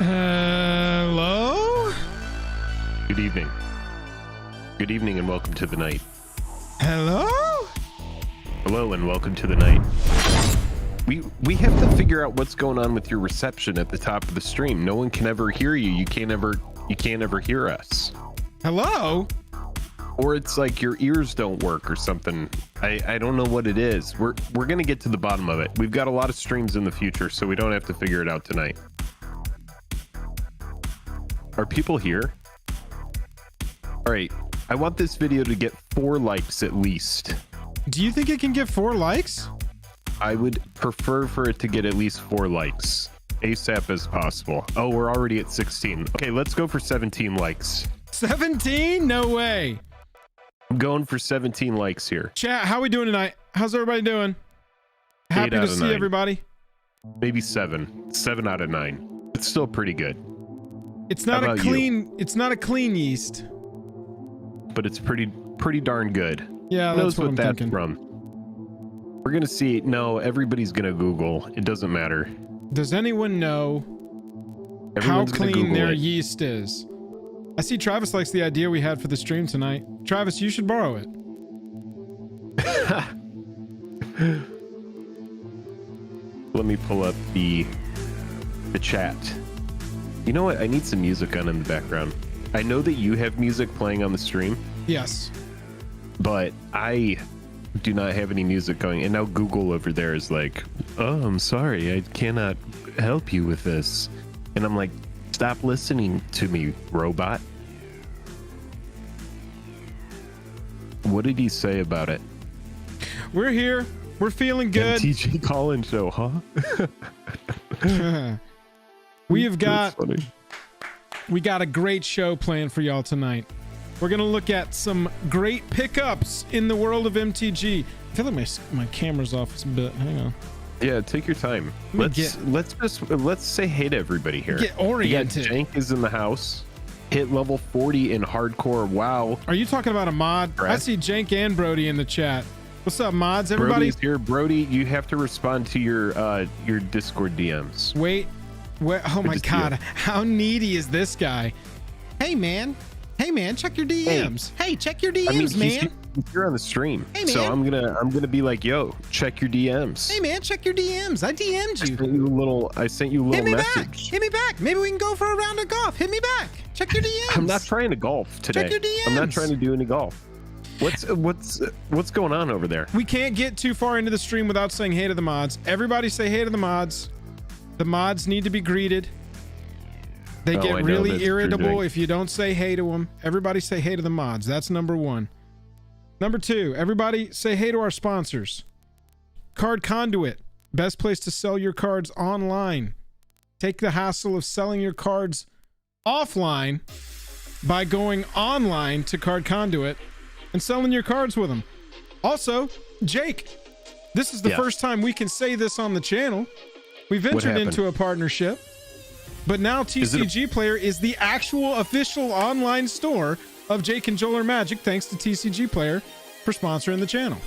Hello? Good evening. Good evening and welcome to the night. Hello? Hello and welcome to the night. We have to figure out what's going on with your reception at the top of the stream. No one can ever hear you. You can't ever hear us. Hello? Or it's like your ears don't work or something. I don't know what it is. We're gonna get to the bottom of it. We've got a lot of streams in the future, so we don't have to figure it out tonight. Are people here? All right, I want this video to get 4 likes at least. Do you think it can get 4 likes? I would prefer for it to get at least 4 likes ASAP as possible. Oh, we're already at 16. Okay, let's go for 17 likes. 17? No way. I'm going for 17 likes here. Chat, how we doing tonight? How's everybody doing? Happy to see 9. everybody. Maybe 7. 7 out of 9. It's still pretty good. It's not a clean yeast. But it's pretty darn good. Yeah, Who that's knows what I'm that's thinking. from? We're gonna see. No, everybody's gonna Google. It doesn't matter. Does anyone know Everyone's how gonna clean Google their it. yeast is? I see Travis likes the idea we had for the stream tonight. Travis, you should borrow it. Let me pull up the chat. You know what? I need some music on in the background. I know that you have music playing on the stream, Yes. but I do not have any music going. And now Google over there is like, oh, I'm sorry, I cannot help you with this. And I'm like, stop listening to me, robot. What did he say about it? We're here. We're feeling good. MTG Call-In Show, huh? We got a great show planned for y'all tonight. We're gonna look at some great pickups in the world of MTG. I feel like my camera's off a bit. Hang on. Yeah, take your time. Let's say hey to everybody here. Get oriented. Jank is in the house. Hit level 40 in hardcore. Wow. Are you talking about a mod? I see Jank and Brody in the chat. What's up, mods? Everybody. Brody's here. Brody, you have to respond to your Discord DMs. Wait. Oh my God. How needy is this guy? Hey man, check your DMs. Hey, check your DMs, man. You're on the stream. Hey, man. So I'm gonna be like, yo, check your DMs. Hey man, check your DMs. I DM'd you. I sent you a little message. Hit me back. Maybe we can go for a round of golf. Hit me back. Check your DMs. I'm not trying to golf today. Check your DMs. I'm not trying to do any golf. What's going on over there? We can't get too far into the stream without saying hey to the mods. Everybody say hey to the mods. The mods need to be greeted. They get really irritable if you don't say hey to them. Everybody say hey to the mods. That's number 1. Number 2, everybody say hey to our sponsors. Card Conduit, best place to sell your cards online. Take the hassle of selling your cards offline by going online to Card Conduit and selling your cards with them. Also, Jake, this is the first time we can say this on the channel. We've entered into a partnership, but now TCG Player is the actual official online store of Jake and Joel Magic, thanks to TCG Player for sponsoring the channel.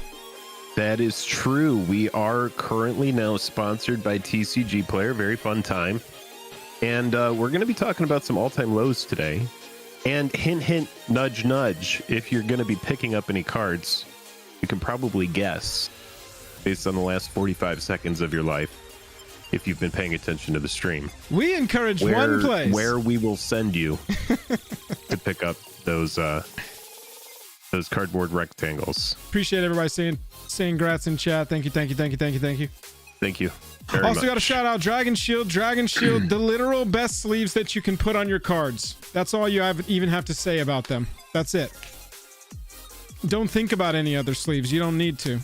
That is true. We are currently now sponsored by TCG Player. Very fun time. And we're going to be talking about some all-time lows today. And hint, hint, nudge, nudge. If you're going to be picking up any cards, you can probably guess based on the last 45 seconds of your life, if you've been paying attention to the stream. We encourage one place where we will send you to pick up those cardboard rectangles. Appreciate everybody saying grats in chat. Thank you. Thank you. Also got to shout out Dragon Shield, the literal best sleeves that you can put on your cards. That's all you even have to say about them. That's it. Don't think about any other sleeves. You don't need to.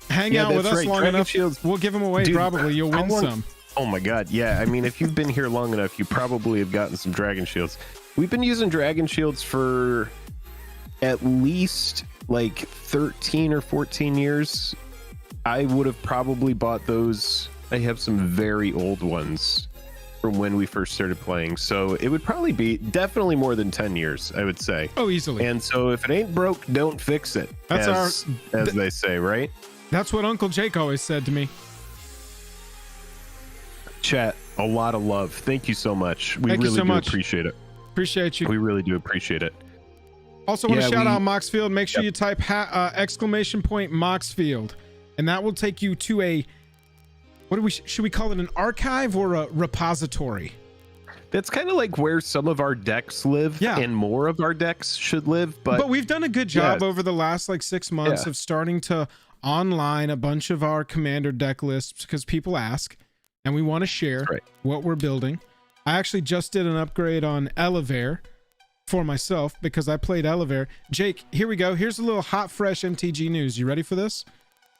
Hang out with us long enough. We'll give them away. Dude, probably you'll win some. Oh my God. Yeah. I mean, if you've been here long enough, you probably have gotten some Dragon Shields. We've been using Dragon Shields for at least like 13 or 14 years. I would have probably bought those. I have some very old ones from when we first started playing. So it would probably be definitely more than 10 years, I would say. Oh, easily. And so if it ain't broke, don't fix it. As they say, right? That's what Uncle Jake always said to me. Chat, A lot of love. Thank you so much. We Thank you really so do much. appreciate it. Appreciate you. We really do appreciate it. Also want to Yeah, shout out Moxfield. Make sure Yep. you type exclamation point Moxfield, and that will take you to a, what do we, should we call it an archive or a repository? That's kind of like where some of our decks live, Yeah. and more of our decks should live. But we've done a good job yeah. over the last like 6 months Yeah. of starting to online a bunch of our commander deck lists because people ask, and we want to share Right. what we're building. I actually just did an upgrade on Elevair for myself because I played Elevair. Jake, here we go. Here's a little hot, fresh MTG news. You ready for this?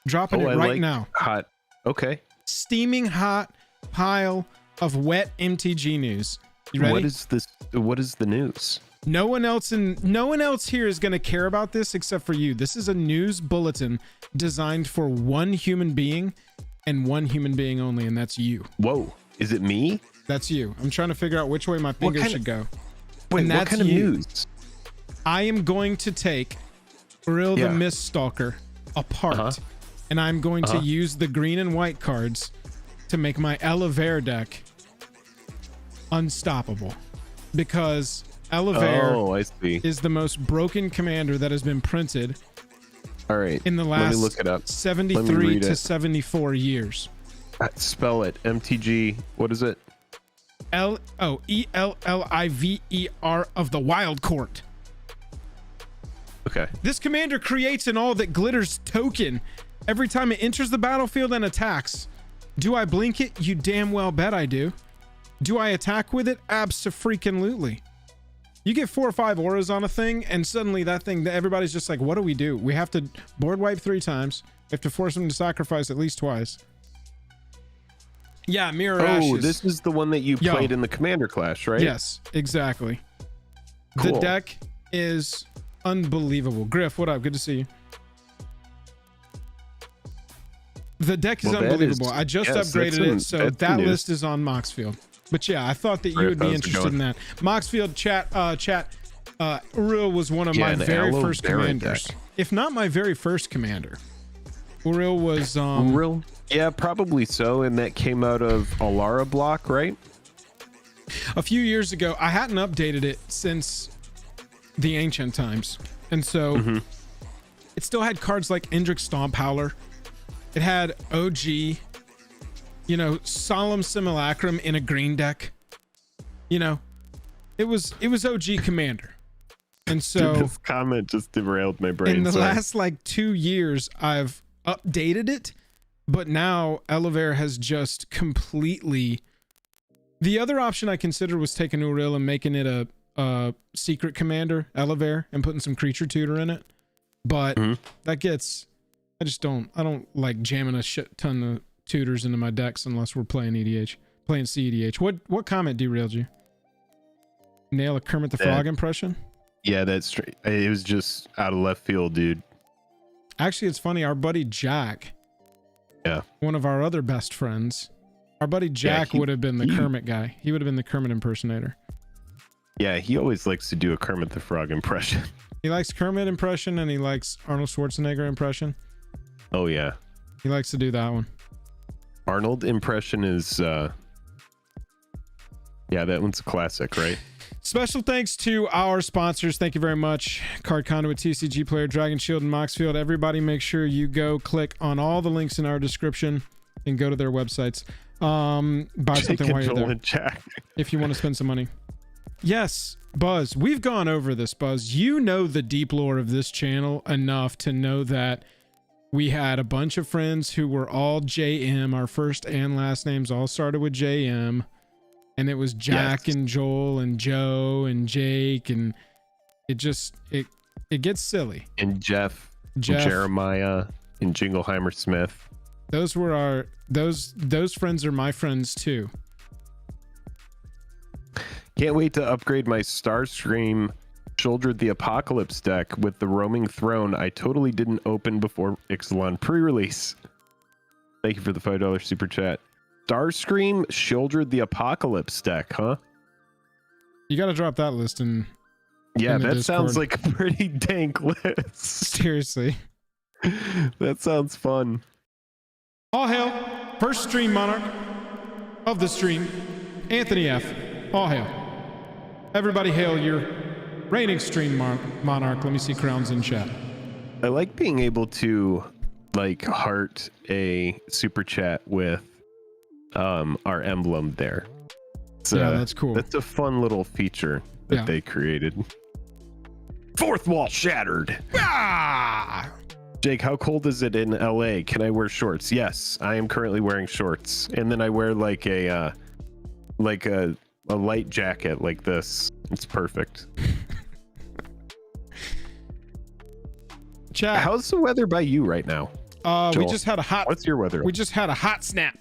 Dropping it right now. Hot. Okay. Steaming hot pile of wet MTG news. You ready? What is this? What is the news? No one else here is going to care about this except for you. This is a news bulletin designed for one human being and one human being only, and that's you. Whoa. Is it me? That's you. I'm trying to figure out which way my finger should go. Wait, And what that's kind of you. news? I am going to take Uriel the Yeah. Miststalker apart, and I'm going to use the green and white cards to make my Elevair deck unstoppable, because Elevair I see. is the most broken commander that has been printed All right. in the Let me last look it up. 73 read to it. 74 years. Spell it. MTG. What is it? Elliver of the Wild Court. Okay. This commander creates an all that glitters token every time it enters the battlefield and attacks. Do I blink it? You damn well bet I do. Do I attack with it? Abso-freaking-lutely. You get 4 or 5 auras on a thing, and suddenly that thing, everybody's just like, what do? We have to board wipe 3 times. We have to force them to sacrifice at least twice. Yeah, Mirror Ashes. Oh, this is the one that you played in the Commander Clash, right? Yes, exactly. Cool. The deck is unbelievable. Griff, what up? Good to see you. The deck is unbelievable. I just upgraded it, so that list is on Moxfield. But yeah, I thought that you would be interested in that. Moxfield chat, Uriel was one of my very first commanders. If not my very first commander. Uriel was Uriel? Yeah, probably so. And that came out of Alara block, right? A few years ago. I hadn't updated it since the ancient times. And so it still had cards like Endrick Stomp Howler. It had OG, you know, Solemn Simulacrum in a green deck. You know, it was OG Commander. And so Dude, this comment just derailed my brain. In the last like 2 years, I've updated it, but now Elevair has just completely. The other option I considered was taking Uriel and making it a secret commander, Elevair, and putting some creature tutor in it. But that gets, I don't like jamming a shit ton of tutors into my decks unless we're playing CEDH. What comment derailed you? Nail a Kermit the Frog impression? Yeah, that's straight. It was just out of left field, dude. Actually, it's funny. Our buddy Jack, one of our other best friends, our buddy Jack would have been the Kermit guy. He would have been the Kermit impersonator. Yeah, he always likes to do a Kermit the Frog impression. He likes Kermit impression and he likes Arnold Schwarzenegger impression. Oh, yeah. He likes to do that one. Arnold impression is, yeah, that one's a classic, right? Special thanks to our sponsors. Thank you very much. Card Conduit, TCG Player, Dragon Shield, and Moxfield. Everybody make sure you go click on all the links in our description and go to their websites. Buy something while you're there. Jack. If you want to spend some money. Yes, Buzz. We've gone over this, Buzz. You know the deep lore of this channel enough to know that we had a bunch of friends who were all JM. Our first and last names all started with JM. And it was Jack and Joel and Joe and Jake, and it gets silly. And Jeff. And Jeremiah and Jingleheimer Smith. Those were those friends are my friends too. Can't wait to upgrade my Starscream Shouldered the Apocalypse deck with the Roaming Throne I totally didn't open before Ixalan pre-release. Thank you for the $5 super chat. Starscream Shouldered the Apocalypse deck, huh? You got to drop that list in. Yeah, that Discord. sounds like a pretty dank list. Seriously. That sounds fun. All hail. First stream, Monarch. of the stream, Anthony F. All hail. Everybody hail your reigning stream monarch. Let me see crowns in chat. I like being able to like heart a super chat with our emblem there. Yeah, that's cool. That's a fun little feature that they created. Fourth wall shattered. Ah! Jake, how cold is it in LA? Can I wear shorts? Yes, I am currently wearing shorts, and then I wear like a light jacket like this. It's perfect. Chat. How's the weather by you right now? We just had a hot. What's your weather? We just had a hot snap.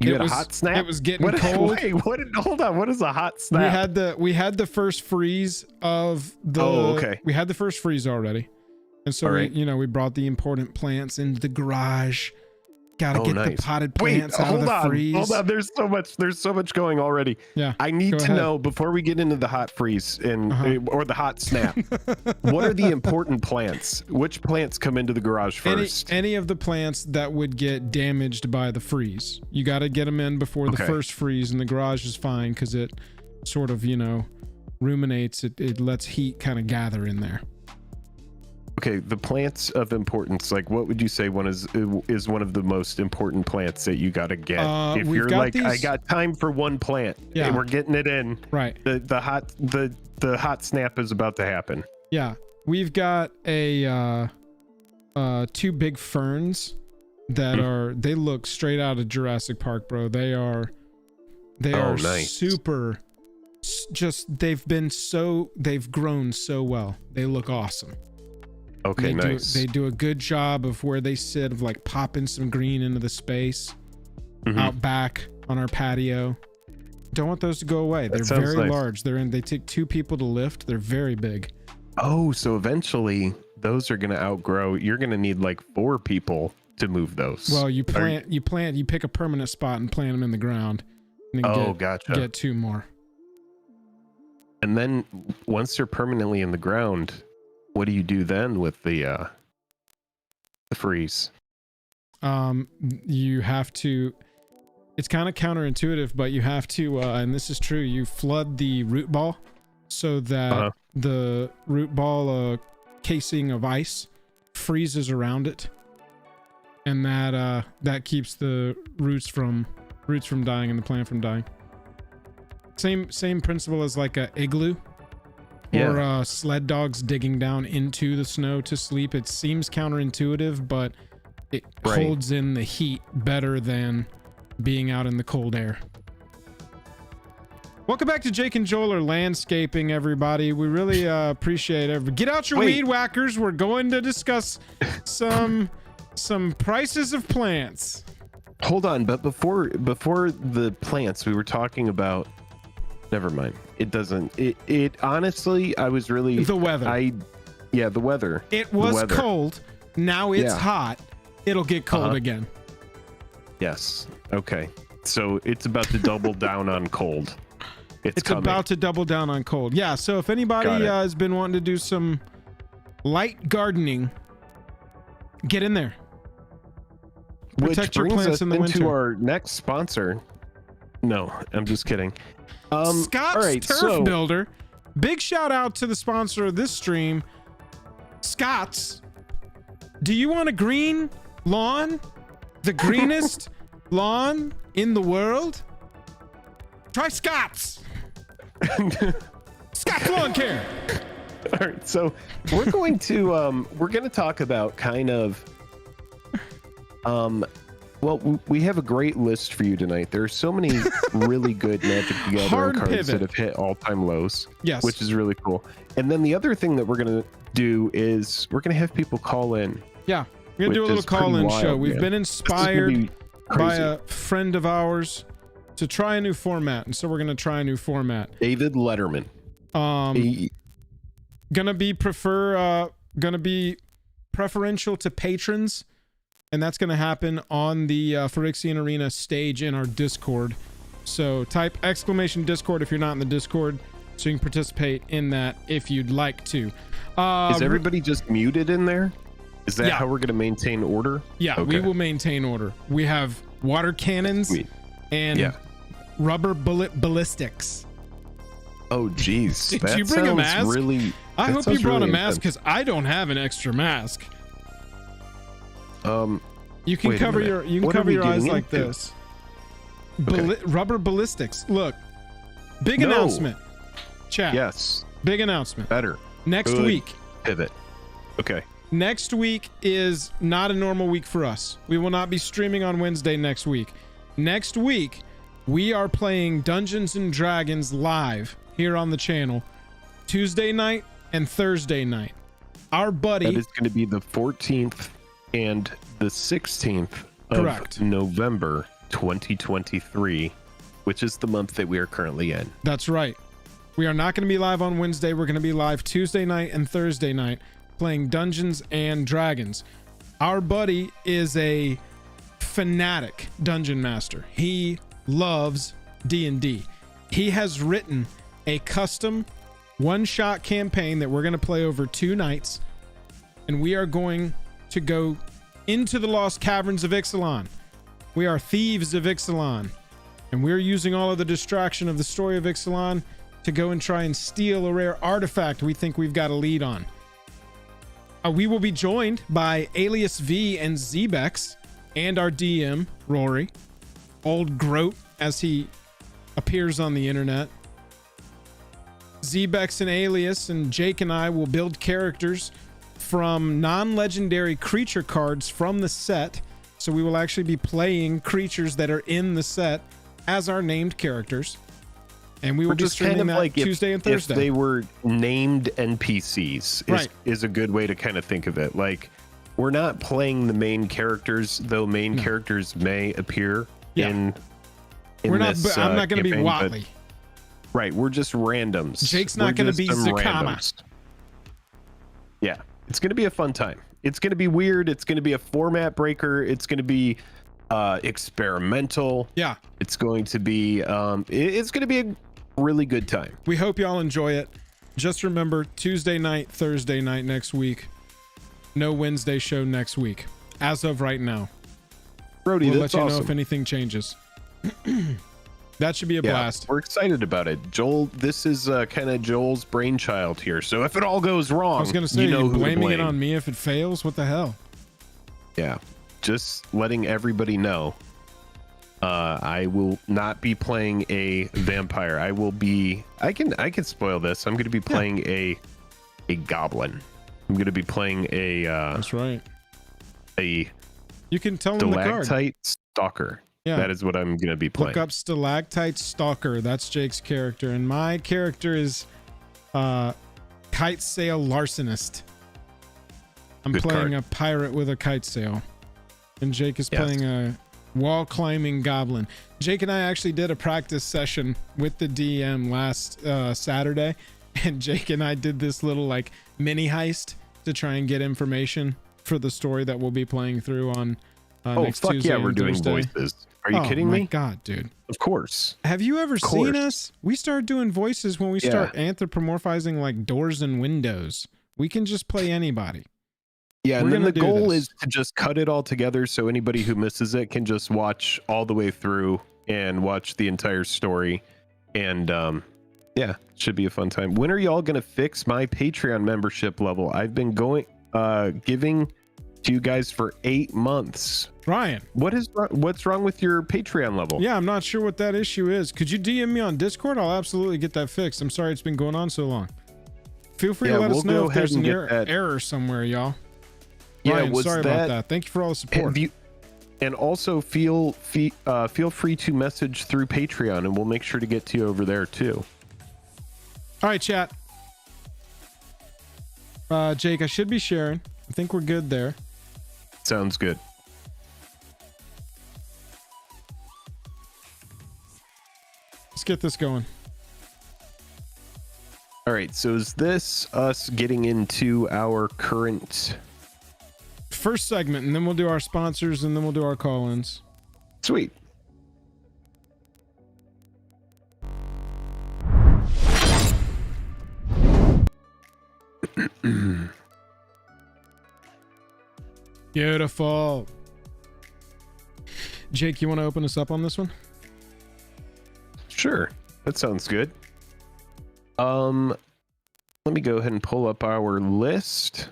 You had a hot snap? It was getting cold. Wait, hold on. What is a hot snap? We had the first freeze of the. Oh, okay. We had the first freeze already, and so we brought the important plants into the garage. Gotta get the potted plants out of the freeze. Hold on. There's so much going already. Yeah. I need to know before we get into the hot freeze or the hot snap. What are the important plants? Which plants come into the garage first? Any of the plants that would get damaged by the freeze. You got to get them in before the first freeze, and the garage is fine because it sort of ruminates. It lets heat kind of gather in there. Okay, the plants of importance, like what would you say one is one of the most important plants that you got to get? If you're like, I got time for one plant, and we're getting it in. Right. The hot snap is about to happen. Yeah, we've got two big Mm-hmm. ferns that they look straight out of Jurassic Park, bro. They are nice. super. They've grown so well. They look awesome. Okay, nice. They do a good job of where they sit, of like popping some green into the space out back on our patio. Don't want those to go away. They're very large. They take 2 people to lift. They're very big. Oh, so eventually those are going to outgrow. You're going to need like 4 people to move those. Well, you pick a permanent spot and plant them in the ground. And then gotcha. Get 2 more. And then once they're permanently in the ground, what do you do then with the freeze? You have to. It's kind of counterintuitive, but you have to, and this is true. You flood the root ball so that the root ball casing of ice freezes around it, and that keeps the roots from dying and the plant from dying. Same principle as like a igloo. Or sled dogs digging down into the snow to sleep. It seems counterintuitive, but it holds in the heat better than being out in the cold air. Welcome back to Jake and Joel are landscaping, everybody. We really appreciate it. Get out your weed whackers. We're going to discuss some prices of plants. Hold on, but before the plants, we were talking about. Never mind. It doesn't. It honestly, I was really the weather. The weather. It was cold. Now it's hot. It'll get cold again. Yes. Okay. So it's about to double down on cold. It's about to double down on cold. Yeah. So if anybody has been wanting to do some light gardening, get in there. Protect your plants in the winter. Into our next sponsor. No, I'm just kidding. Scott's Turf Builder. Big shout out to the sponsor of this stream, Scott's. Do you want a green lawn? The greenest lawn in the world? Try Scott's. Scott's Lawn Care. All right, so we're going to talk about kind of well, we have a great list for you tonight. There are so many really good Magic the Gathering cards that have hit all-time lows. Yes. Which is really cool. And then the other thing that we're going to do is we're going to have people call in. Yeah. We're going to do a little call-in show. We've been inspired by a friend of ours to try a new format. And so we're going to try a new format. David Letterman. Gonna be preferential to patrons. And that's going to happen on the Phyrexian Arena stage in our Discord. So type !Discord if you're not in the Discord, so you can participate in that if you'd like to. Is everybody just muted in there? Is that how we're going to maintain order? Yeah, okay. We will maintain order. We have water cannons and rubber bullet ballistics. Oh, geez. Did you bring a mask? I hope you brought a mask because I don't have an extra mask. You can cover your eyes like this. Rubber ballistics. Look, big announcement. Chat. Yes. Big announcement. Better. Next week. Pivot. Okay. Next week is not a normal week for us. We will not be streaming on Wednesday next week. Next week, we are playing Dungeons and Dragons live here on the channel, Tuesday night and Thursday night. Our buddy... That is going to be the 14th and the 16th of November 2023, which is the month that we are currently in. That's right. We are not going to be live on Wednesday. We're going to be live Tuesday night and Thursday night playing Dungeons and Dragons. Our buddy is a fanatic dungeon master. He loves D&D. He has written a custom one-shot campaign that we're going to play over 2 nights, and we are going to go into the Lost Caverns of Ixalan. We are thieves of Ixalan, and we're using all of the distraction of the story of Ixalan to go and try and steal a rare artifact we think we've got a lead on. We will be joined by Alias V and Zebex and our DM, Rory. Old Groat, as he appears on the internet. Zebex and Alias and Jake and I will build characters from non-legendary creature cards from the set. So we will actually be playing creatures that are in the set as our named characters. And we will be streaming that Tuesday and Thursday. If they were named NPCs is a good way to kind of think of it. Like, we're not playing the main characters, though main characters may appear in we're not, this, I'm not going to be Watley. Right, we're just randoms. Jake's not going to be Zakama. Yeah, it's going to be a fun time. It's going to be weird. It's going to be a format breaker. It's going to be experimental. Yeah, it's going to be it's going to be a really good time. We hope y'all enjoy it. Just remember, Tuesday night, Thursday night next week. No Wednesday show next week as of right now. Brody, we'll let you know if anything changes. That should be a blast. We're excited about it. Joel, this is kind of Joel's brainchild here. So if it all goes wrong, I was going to say, you know, blaming it on me if it fails. What the hell? Yeah, just letting everybody know. I will not be playing a vampire. I will be. I can spoil this. I'm going to be playing a goblin. I'm going to be playing a. That's right. You can tell them the card. Stalactite Stalker. Yeah, that is what I'm going to be playing. Look up Stalactite Stalker. That's Jake's character, and my character is Kite Sail Larcenist. I'm playing a pirate with a kite sail, and Jake is playing a wall climbing goblin. Jake and I actually did a practice session with the DM last Saturday, and Jake and I did this little like mini heist to try and get information for the story that we'll be playing through on next Tuesday. Yeah, we're doing voices. Are you kidding me? Oh my god, dude. Of course. Have you ever seen us? We start doing voices when we start anthropomorphizing like doors and windows. We can just play anybody. Yeah, and then the goal is to just cut it all together so anybody who misses it can just watch all the way through and watch the entire story. And yeah, it should be a fun time. When are y'all going to fix my Patreon membership level? I've been giving to you guys for 8 months. Ryan, what's wrong with your Patreon level? Yeah, I'm not sure what that issue is. Could you DM me on Discord? I'll absolutely get that fixed. I'm sorry it's been going on so long. Feel free to let us know if there's an error somewhere, y'all. Ryan, sorry about that. Thank you for all the support. And also feel free to message through Patreon, and we'll make sure to get to you over there too. All right, chat. Jake, I should be sharing. I think we're good there. Sounds good. Let's get this going. All right, so is this us getting into our current first segment, and then we'll do our sponsors, and then we'll do our call-ins? Sweet. Beautiful. Jake, you want to open us up on this one? Sure. That sounds good. Let me go ahead and pull up our list.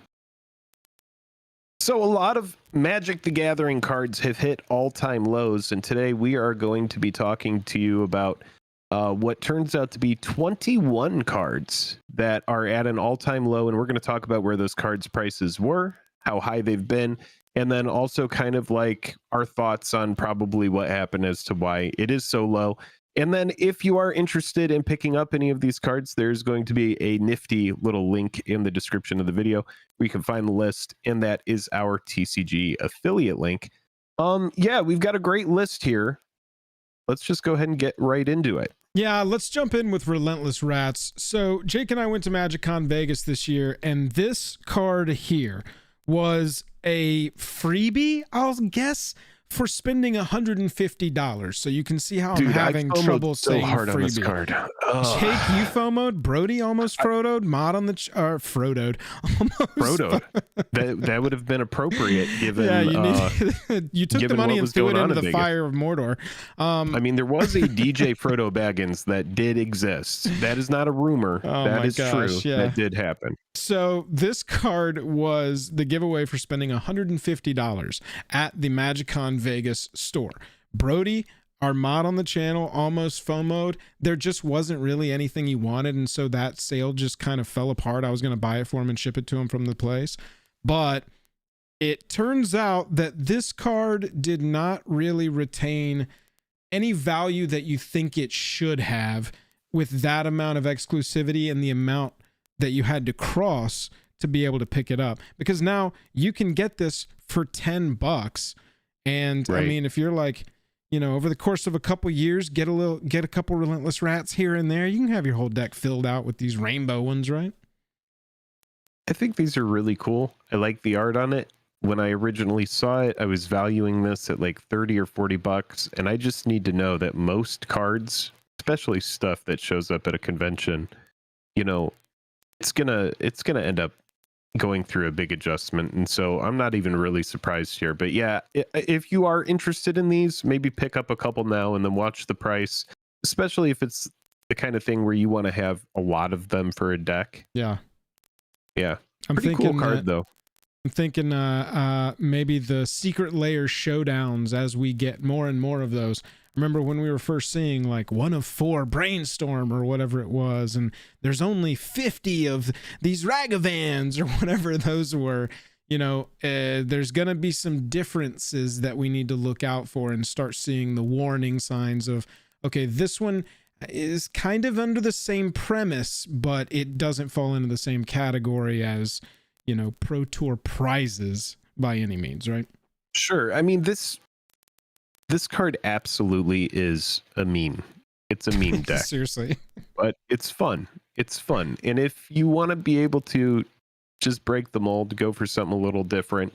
So a lot of Magic the Gathering cards have hit all-time lows, and today we are going to be talking to you about what turns out to be 21 cards that are at an all-time low, and we're going to talk about where those cards' prices were, how high they've been, and then also kind of like our thoughts on probably what happened as to why it is so low. And then if you are interested in picking up any of these cards, there's going to be a nifty little link in the description of the video where you can find the list, and that is our TCG affiliate link. Yeah, we've got a great list here. Let's just go ahead and get right into it. Yeah, let's jump in with Relentless Rats. So Jake and I went to MagicCon Vegas this year, and this card here was a freebie, I'll guess, for spending $150. So you can see how I'm having trouble so saying hard freebie. on this card. Jake, you FOMO'd. Brody almost Frodo'd. Mod on the Frodo'd. Frodo'd. That would have been appropriate given. Yeah, you took the money and threw it into the fire of Mordor. I mean, there was a DJ Frodo Baggins that did exist. That is not a rumor. That is true. Yeah. That did happen. So this card was the giveaway for spending $150 at the MagicCon Vegas store. Brody, our mod on the channel, almost FOMO'd. There just wasn't really anything he wanted, and so that sale just kind of fell apart. I was going to buy it for him and ship it to him from the place. But it turns out that this card did not really retain any value that you think it should have with that amount of exclusivity and the amount that you had to cross to be able to pick it up, because now you can get this for $10. And right. I mean, if you're like, you know, over the course of a couple years, get a couple Relentless Rats here and there, you can have your whole deck filled out with these rainbow ones, right? I think these are really cool. I like the art on it. When I originally saw it, I was valuing this at like 30 or 40 bucks. And I just need to know that most cards, especially stuff that shows up at a convention, you know, it's gonna end up going through a big adjustment. And so I'm not even really surprised here. But yeah, if you are interested in these, maybe pick up a couple now and then watch the price, especially if it's the kind of thing where you want to have a lot of them for a deck. Yeah. Yeah. Pretty cool card though. I'm thinking maybe the Secret Layer showdowns as we get more and more of those. Remember when we were first seeing like 1 of 4 Brainstorm or whatever it was, and there's only 50 of these Ragavans or whatever those were. You know, there's going to be some differences that we need to look out for and start seeing the warning signs of, okay, this one is kind of under the same premise, but it doesn't fall into the same category as, you know, Pro Tour prizes by any means, right? Sure. I mean, this card absolutely is a meme. It's a meme deck. Seriously. But it's fun. It's fun. And if you want to be able to just break the mold, go for something a little different,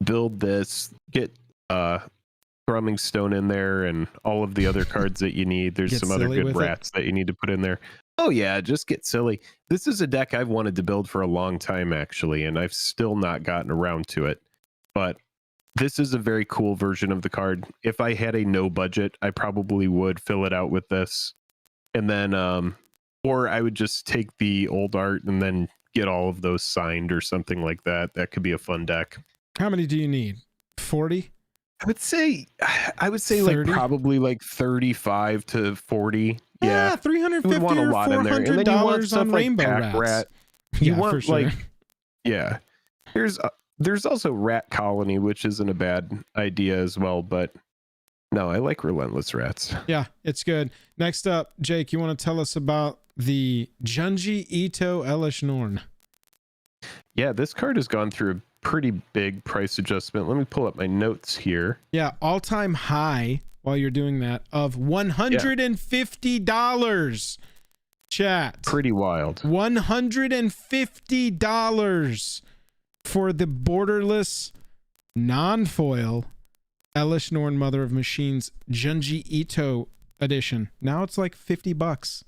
build this, get Thrumming Stone in there and all of the other cards that you need. There's some other good rats that you need to put in there. Oh yeah, just get silly. This is a deck I've wanted to build for a long time, actually, and I've still not gotten around to it. But this is a very cool version of the card. If I had a no budget, I probably would fill it out with this. And then, or I would just take the old art and then get all of those signed or something like that. That could be a fun deck. How many do you need? 40? I would say 30? Like probably like 35 to 40. Yeah, $350 or $400 on Rainbow Rats. Rat. You want sure. Like, yeah. There's also Rat Colony, which isn't a bad idea as well, but no, I like Relentless Rats. Yeah, it's good. Next up, Jake, you want to tell us about the Junji Ito Elish Norn? Yeah, this card has gone through a pretty big price adjustment. Let me pull up my notes here. Yeah, all-time high while you're doing that of $150. Chat. Pretty wild. $150 for the borderless non-foil Elish Norn Mother of Machines Junji Ito edition. Now it's like $50.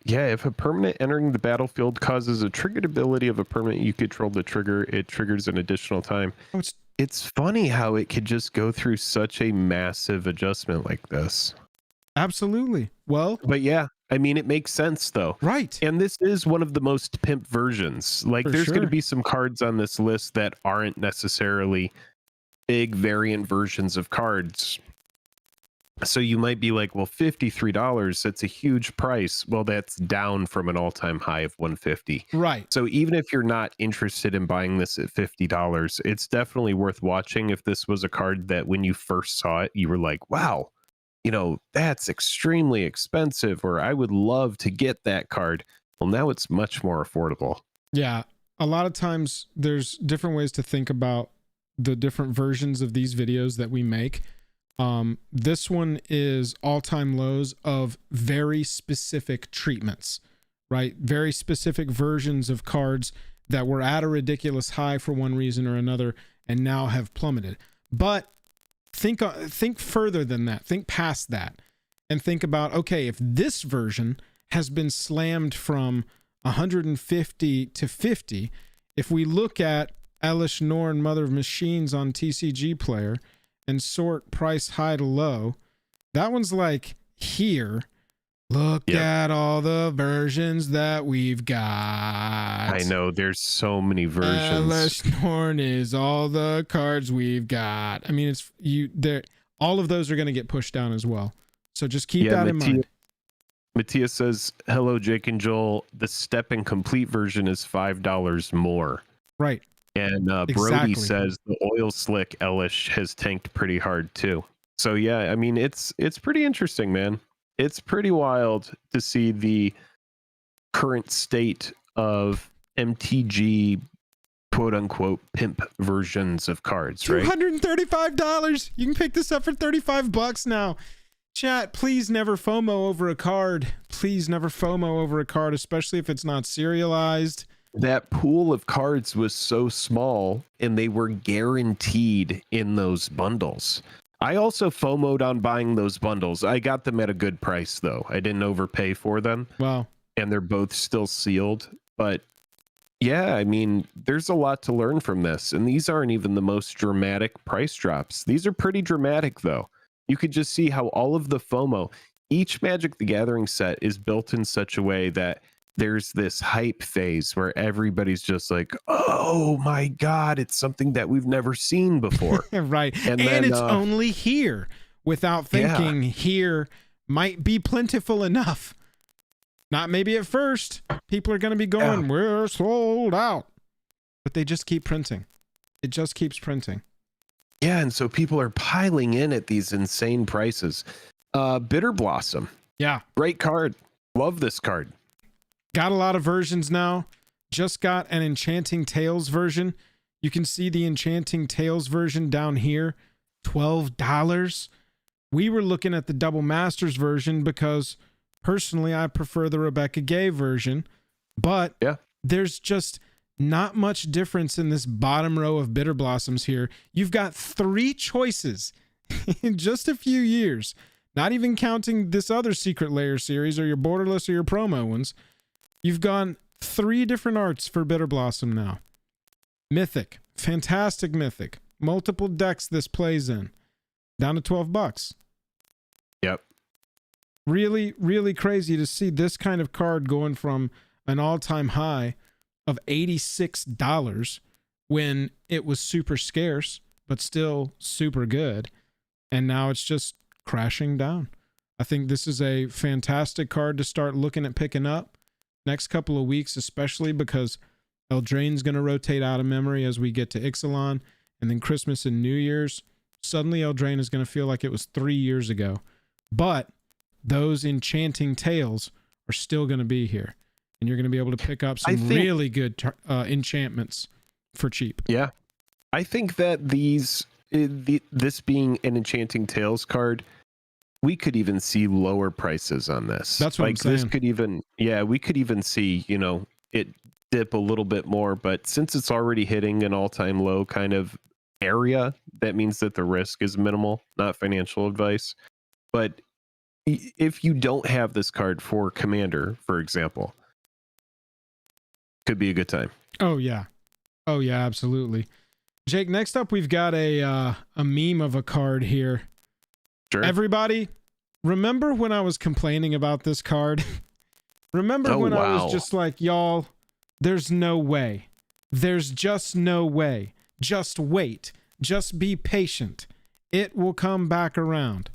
Yeah, if a permanent entering the battlefield causes a triggered ability of a permanent you control to trigger, it triggers an additional time. It's funny how it could just go through such a massive adjustment like this. Absolutely. Well, But yeah, I mean, it makes sense though. right. And this is one of the most pimp versions. Like, For there's going to sure. be some cards on this list that aren't necessarily big variant versions of cards. So you might be like, well, $53, that's a huge price. Well, that's down from an all-time high of $150. Right. So even if you're not interested in buying this at $50, it's definitely worth watching. If this was a card that when you first saw it, you were like, wow, you know, that's extremely expensive, or I would love to get that card. Well, now it's much more affordable. Yeah. A lot of times there's different ways to think about the different versions of these videos that we make. This one is all-time lows of very specific treatments, right? Very specific versions of cards that were at a ridiculous high for one reason or another and now have plummeted. But think further than that. Think past that and think about, okay, if this version has been slammed from 150 to 50, if we look at Elish Norn, Mother of Machines on TCG Player, and sort price high to low, that one's like here. Look at all the versions that we've got. I know, there's so many versions. Elish Norn is all the cards we've got. I mean, it's you there. All of those are going to get pushed down as well. So just keep that in mind. Matthias says, hello, Jake and Joel. The step and complete version is $5 more. Right. And Brody says the oil slick Elish has tanked pretty hard too. So yeah, I mean, it's pretty interesting, man. It's pretty wild to see the current state of MTG quote unquote pimp versions of cards, right? $235. You can pick this up for $35 now. Chat, please never FOMO over a card. Please never FOMO over a card, especially if it's not serialized. That pool of cards was so small and they were guaranteed in those bundles. I also FOMO'd on buying those bundles. I got them at a good price though. I didn't overpay for them. Wow. And they're both still sealed. But yeah, I mean, there's a lot to learn from this. And these aren't even the most dramatic price drops. These are pretty dramatic though. You could just see how all of the FOMO, each Magic the Gathering set is built in such a way that there's this hype phase where everybody's just like, oh my God, it's something that we've never seen before. Right. And then, it's only here, without thinking here might be plentiful enough. Not maybe at first. People are going to be going, we're sold out. But they just keep printing. It just keeps printing. Yeah, and so people are piling in at these insane prices. Bitter Blossom. Yeah. Great card. Love this card. Got a lot of versions now. Just got an Enchanting Tales version. You can see the Enchanting Tales version down here. $12. We were looking at the Double Masters version because personally I prefer the Rebecca Gay version. But there's just not much difference in this bottom row of Bitter Blossoms here. You've got 3 choices in just a few years. Not even counting this other Secret Lair series or your borderless or your promo ones. You've gone 3 different arts for Bitter Blossom now. Mythic. Fantastic Mythic. Multiple decks this plays in. Down to $12. Yep. Really, really crazy to see this kind of card going from an all-time high of $86 when it was super scarce, but still super good. And now it's just crashing down. I think this is a fantastic card to start looking at picking up. Next couple of weeks, especially because Eldraine's going to rotate out of memory as we get to Ixalan, and then Christmas and New Year's. Suddenly Eldraine is going to feel like it was 3 years ago. But those Enchanting Tales are still going to be here, and you're going to be able to pick up some really good enchantments for cheap. Yeah. I think that this being an Enchanting Tales card, we could even see lower prices on this. That's what I'm saying. This could even, we could even see, it dip a little bit more, but since it's already hitting an all-time low kind of area, that means that the risk is minimal. Not financial advice. But if you don't have this card for Commander, for example, could be a good time. Oh yeah, absolutely. Jake, next up we've got a meme of a card here. Sure. Everybody, remember when I was complaining about this card? Remember when I was just like, y'all, there's no way. There's just no way. Just wait. Just be patient. It will come back around.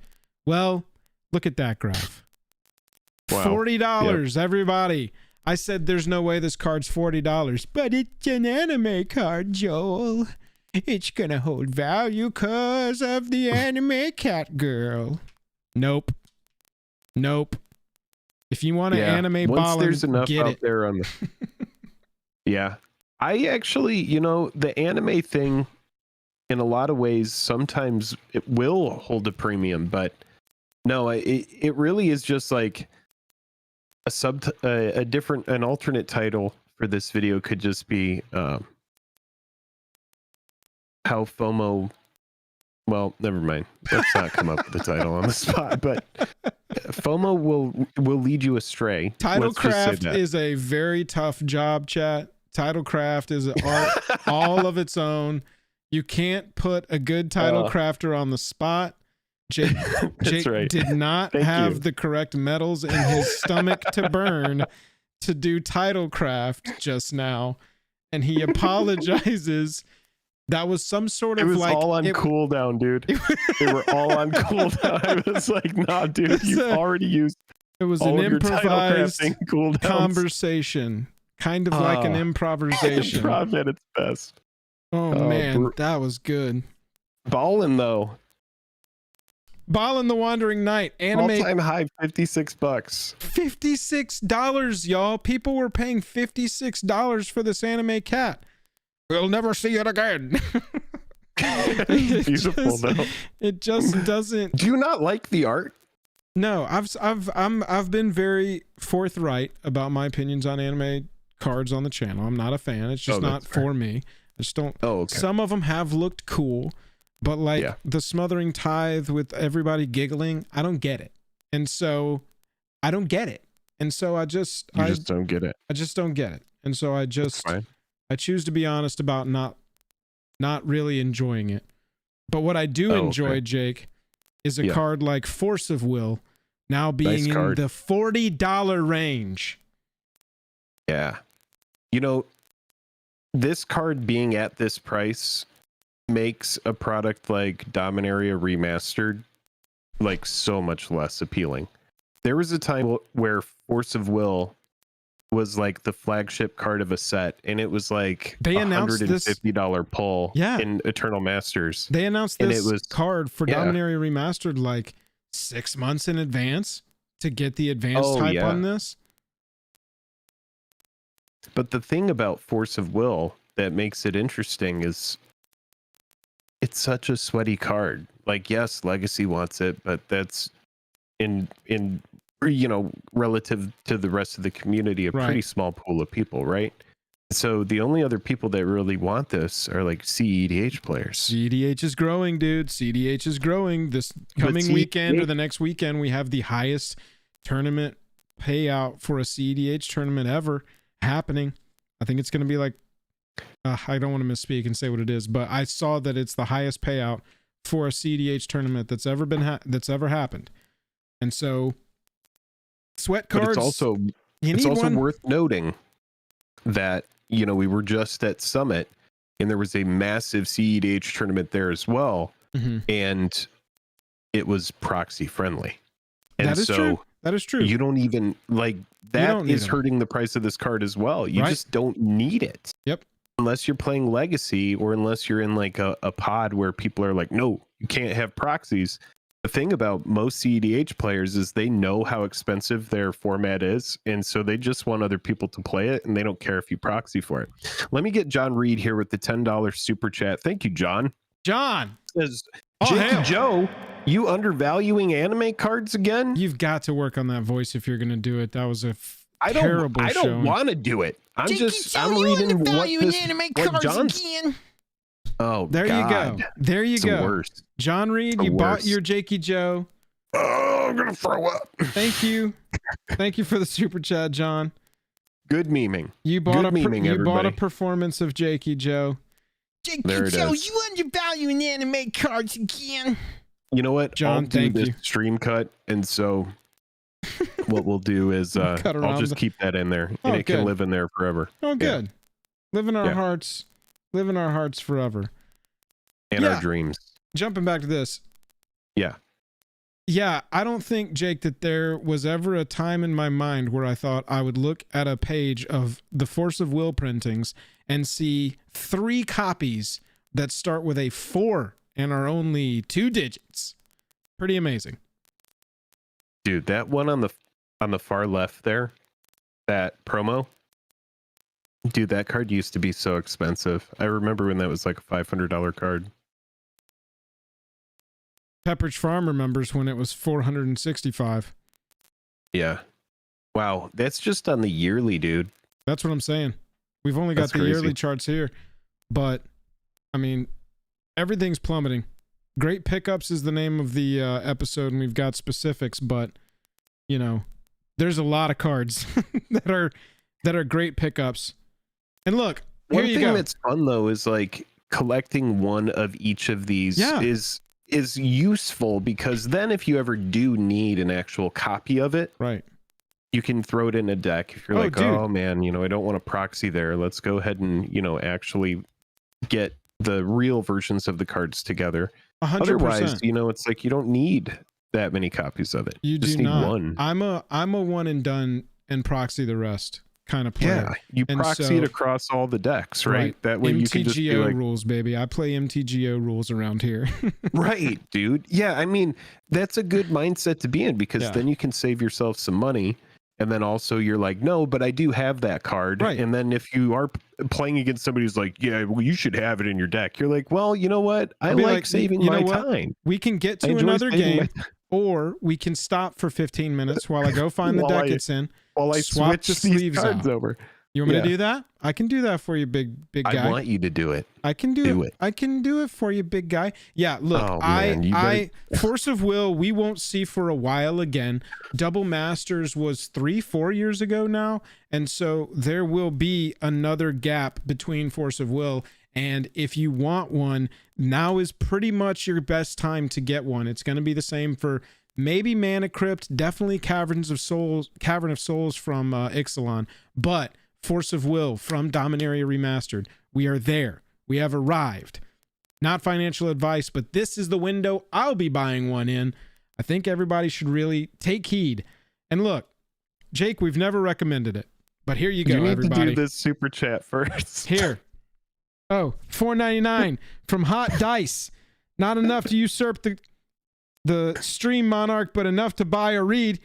Well, look at that graph. Wow. $40, yep. Everybody. I said there's no way this card's $40, but it's an anime card, Joel. It's gonna hold value because of the anime cat girl. Nope. If you want an anime ballin', there's enough get out it. There on the... Yeah. I actually, you know, the anime thing, in a lot of ways, sometimes it will hold a premium, but no, it really is just like an alternate title for this video could just be how FOMO. Well, never mind. Let's not come up with the title on the spot, but FOMO will lead you astray. Title craft is a very tough job, chat. Title craft is an art all of its own. You can't put a good title crafter on the spot. Jake right. did not have the correct metals in his stomach to burn to do title craft just now, and he apologizes. That was some sort of like... It was all on cooldown, dude. They were all on cooldown. I was like, nah, dude, you've already used it was an improvised conversation. Kind of like an improvisation. Improv at its best. Oh man, that was good. Ballin' though. Ballin' the Wandering Knight. Anime all-time high, $56. $56, y'all. People were paying $56 for this anime cat. We'll never see it again. It's beautiful though. It just doesn't. Do you not like the art? No, I've been very forthright about my opinions on anime cards on the channel. I'm not a fan. It's just not for me. I just don't. Oh, okay. Some of them have looked cool, but like the Smothering Tithe with everybody giggling, I don't get it. And so I don't get it. And so I just don't get it. I just don't get it. And so I choose to be honest about not really enjoying it. But what I do enjoy, Jake, is a card like Force of Will now being in the $40 range. Yeah. You know, this card being at this price makes a product like Dominaria Remastered like so much less appealing. There was a time where Force of Will was like the flagship card of a set, and it was like they announced $150 pull in Eternal Masters. They announced this card for Dominaria Remastered like 6 months in advance to get the advanced type on this. But the thing about Force of Will that makes it interesting is it's such a sweaty card. Like, yes, Legacy wants it, but that's in you know, relative to the rest of the community, a pretty small pool of people, right? So the only other people that really want this are like CEDH players. CEDH is growing, dude. CEDH is growing. This coming weekend or the next weekend, we have the highest tournament payout for a CEDH tournament ever happening. I think it's going to be like, I don't want to misspeak and say what it is, but I saw that it's the highest payout for a CEDH tournament that's ever been that's ever happened. And so sweat cards. But it's also worth noting that, you know, we were just at Summit and there was a massive CEDH tournament there as well. And it was proxy friendly. And that is true. That is true. You don't even like that is hurting the price of this card as well. You just don't need it. Yep. Unless you're playing Legacy or unless you're in like a pod where people are like, no, you can't have proxies. The thing about most CEDH players is they know how expensive their format is, and so they just want other people to play it, and they don't care if you proxy for it. Let me get John Reed here with the $10 super chat. Thank you, John. John says, Jakey Joe, you undervaluing anime cards again? You've got to work on that voice if you're going to do it. That was a terrible I don't want to do it. I'm reading what John's... Again. Oh, there you go. There you go. Worst. John Reed, you bought your Jakey Joe. Oh, I'm gonna throw up. Thank you. Thank you for the super chat, John. Good memeing. You bought a performance of Jakey Joe. Jakey Joe, you undervaluing anime cards again. You know what? John, I'll do thank this you. stream cut, and so what we'll do is I'll just keep that in there, and it can live in there forever. Oh, good. Yeah. Live in our hearts. Live in our hearts forever. And our dreams. Jumping back to this. Yeah. Yeah, I don't think, Jake, that there was ever a time in my mind where I thought I would look at a page of the Force of Will printings and see 3 copies that start with a 4 and are only 2 digits. Pretty amazing. Dude, that one on the far left there, that promo, dude, that card used to be so expensive. I remember when that was like a $500 card. Pepperidge Farm remembers when it was $465. Yeah. Wow, that's just on the yearly, dude. That's what I'm saying. We've only got the yearly charts here, but I mean, everything's plummeting. Great pickups is the name of the episode, and we've got specifics, but you know, there's a lot of cards that are great pickups. And look, here you go. One thing that's fun though is like collecting one of each of these is useful, because then if you ever do need an actual copy of it, right, you can throw it in a deck. If you're oh man, you know, I don't want a proxy there. Let's go ahead and, you know, actually get the real versions of the cards together. 100%. Otherwise, you know, it's like you don't need that many copies of it. You just do need not. one. I'm a one and done and proxy the rest kind of player. Yeah, you proxy it across all the decks, right? That way MTGO you can just be like, rules, baby. I play MTGO rules around here. Right, dude. Yeah, I mean, that's a good mindset to be in, because then you can save yourself some money. And then also you're like, no, but I do have that card. Right. And then if you are playing against somebody who's like, yeah, well, you should have it in your deck, you're like, well, you know what? I like saving my time. We can get to another game, or we can stop for 15 minutes while I go find the deck it's in. While I switch the sleeves cards over. You want me to do that? I can do that for you, big guy. I want you to do it. I can do it. I can do it for you, big guy. Yeah, look, Force of Will, we won't see for a while again. Double Masters was 3-4 years ago now, and so there will be another gap between Force of Will, and if you want one, now is pretty much your best time to get one. It's going to be the same for maybe Mana Crypt, definitely Cavern of Souls from Ixalan, but Force of Will from Dominaria Remastered. We are there. We have arrived. Not financial advice, but this is the window I'll be buying one in. I think everybody should really take heed. And look, Jake, we've never recommended it, but here you go, everybody. You need to do this super chat first. Here. Oh, $4.99 from Hot Dice. Not enough to usurp the stream monarch, but enough to buy or read.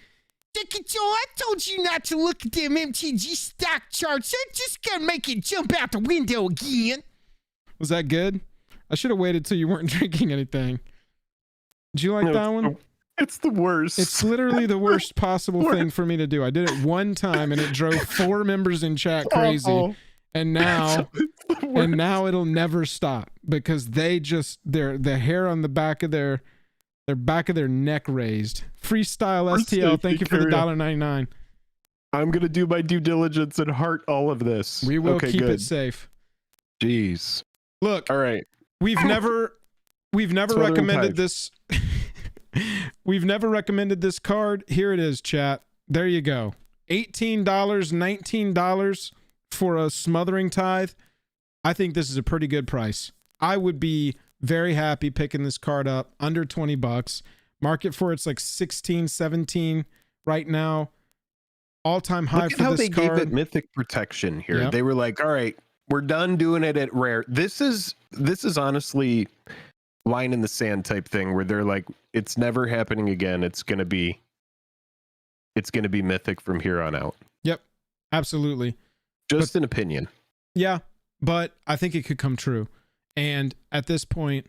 Joe, I told you not to look at them MTG stock charts. They're just gonna make it jump out the window again. Was that good? I should have waited till you weren't drinking anything. Did you like that one? It's the worst. It's literally the worst possible thing for me to do. I did it one time and it drove 4 members in chat crazy. And now it'll never stop, because they just the hair on the back of their neck raised. Freestyle STL, thank you for the $1.99. I'm gonna do my due diligence and heart all of this. We will keep it safe. Jeez. Look, all right. We've never recommended this. We've never recommended this card. Here it is, chat. There you go. $18, $19 for a Smothering Tithe. I think this is a pretty good price. I would be very happy picking this card up under $20. Market for it's like 16, 17 right now. All-time high for this card. Look at how they gave it mythic protection here. Yep. They were like, all right, we're done doing it at rare. This is honestly line in the sand type thing, where they're like, it's never happening again. It's gonna be mythic from here on out. Yep, absolutely. Just an opinion. Yeah, but I think it could come true. And at this point,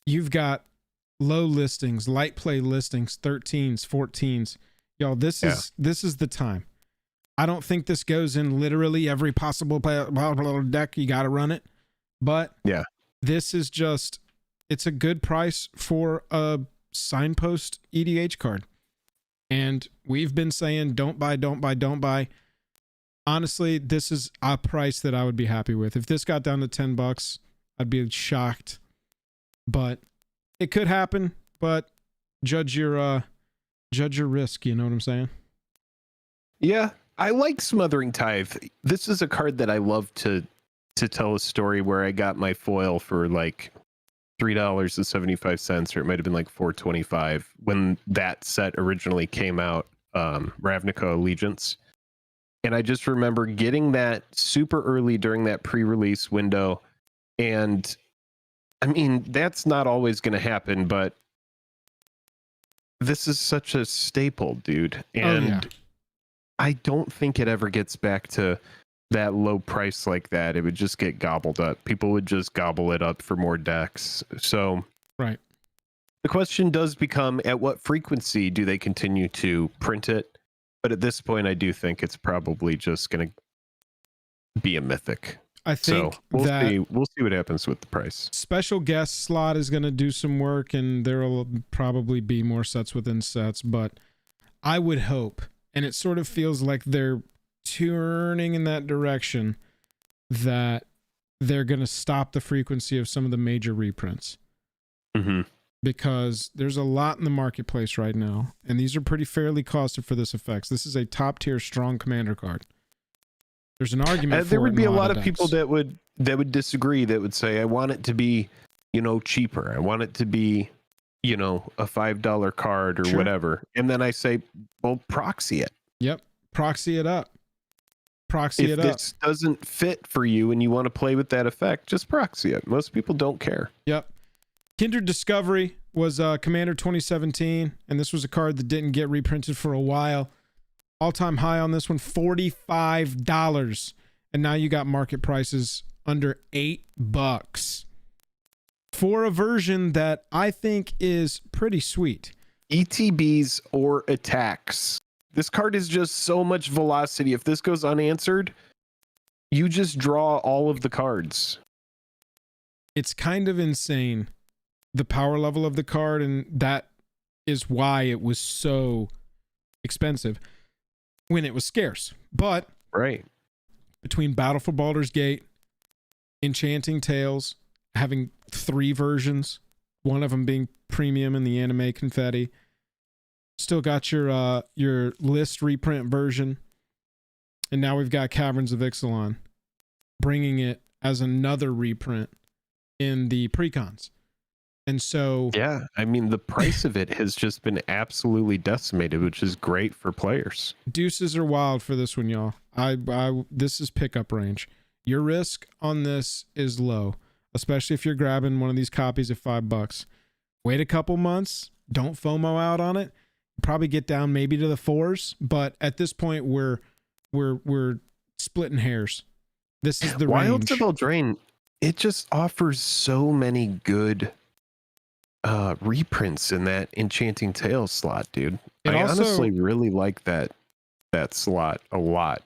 you've got low listings, light play listings, 13s, 14s. Y'all, this is the time. I don't think this goes in literally every possible deck. You got to run it. But yeah, this is just, it's a good price for a signpost EDH card. And we've been saying, don't buy, don't buy, don't buy. Honestly, this is a price that I would be happy with. If this got down to $10, I'd be shocked. But it could happen. but judge your risk. You know what I'm saying? Yeah, I like Smothering Tithe. This is a card that I love to tell a story where I got my foil for like $3.75, or it might have been like $4.25 when that set originally came out, Ravnica Allegiance. And I just remember getting that super early during that pre-release window. And I mean, that's not always going to happen, but this is such a staple, dude. And I don't think it ever gets back to that low price like that. It would just get gobbled up. People would just gobble it up for more decks. So right. The question does become, at what frequency do they continue to print it? But at this point, I do think it's probably just going to be a mythic. I think so we'll see what happens with the price. Special guest slot is going to do some work, and there will probably be more sets within sets. But I would hope, and it sort of feels like they're turning in that direction, that they're going to stop the frequency of some of the major reprints. Mm-hmm. Because there's a lot in the marketplace right now, and these are pretty fairly costed for this effects. This is a top tier strong commander card. There's an argument for there would it be in a lot of decks. people that would disagree, that would say, I want it to be, cheaper. I want it to be, a $5 card or whatever. And then I say, well, proxy it. Yep. Proxy it up. If this doesn't fit for you and you want to play with that effect, just proxy it. Most people don't care. Yep. Kindred Discovery was Commander 2017, and this was a card that didn't get reprinted for a while. All-time high on this one, $45. And now you got market prices under $8 for a version that I think is pretty sweet. ETBs or attacks. This card is just so much velocity. If this goes unanswered, you just draw all of the cards. It's kind of insane, the power level of the card, and that is why it was so expensive when it was scarce. But right, between Battle for Baldur's Gate, Enchanting Tales, having 3 versions, one of them being premium in the anime confetti, still got your list reprint version, and now we've got Caverns of Ixalan bringing it as another reprint in the precons. And so yeah, I mean, the price of it has just been absolutely decimated, which is great for players. Deuces are wild for this one, y'all. This is pickup range. Your risk on this is low, especially if you're grabbing one of these copies at $5. Wait a couple months, don't FOMO out on it. Probably get down maybe to the 4s, but at this point we're splitting hairs. This is the Wilds range. of Eldraine, it just offers so many good reprints in that Enchanting Tales slot, dude. I honestly really like that slot a lot.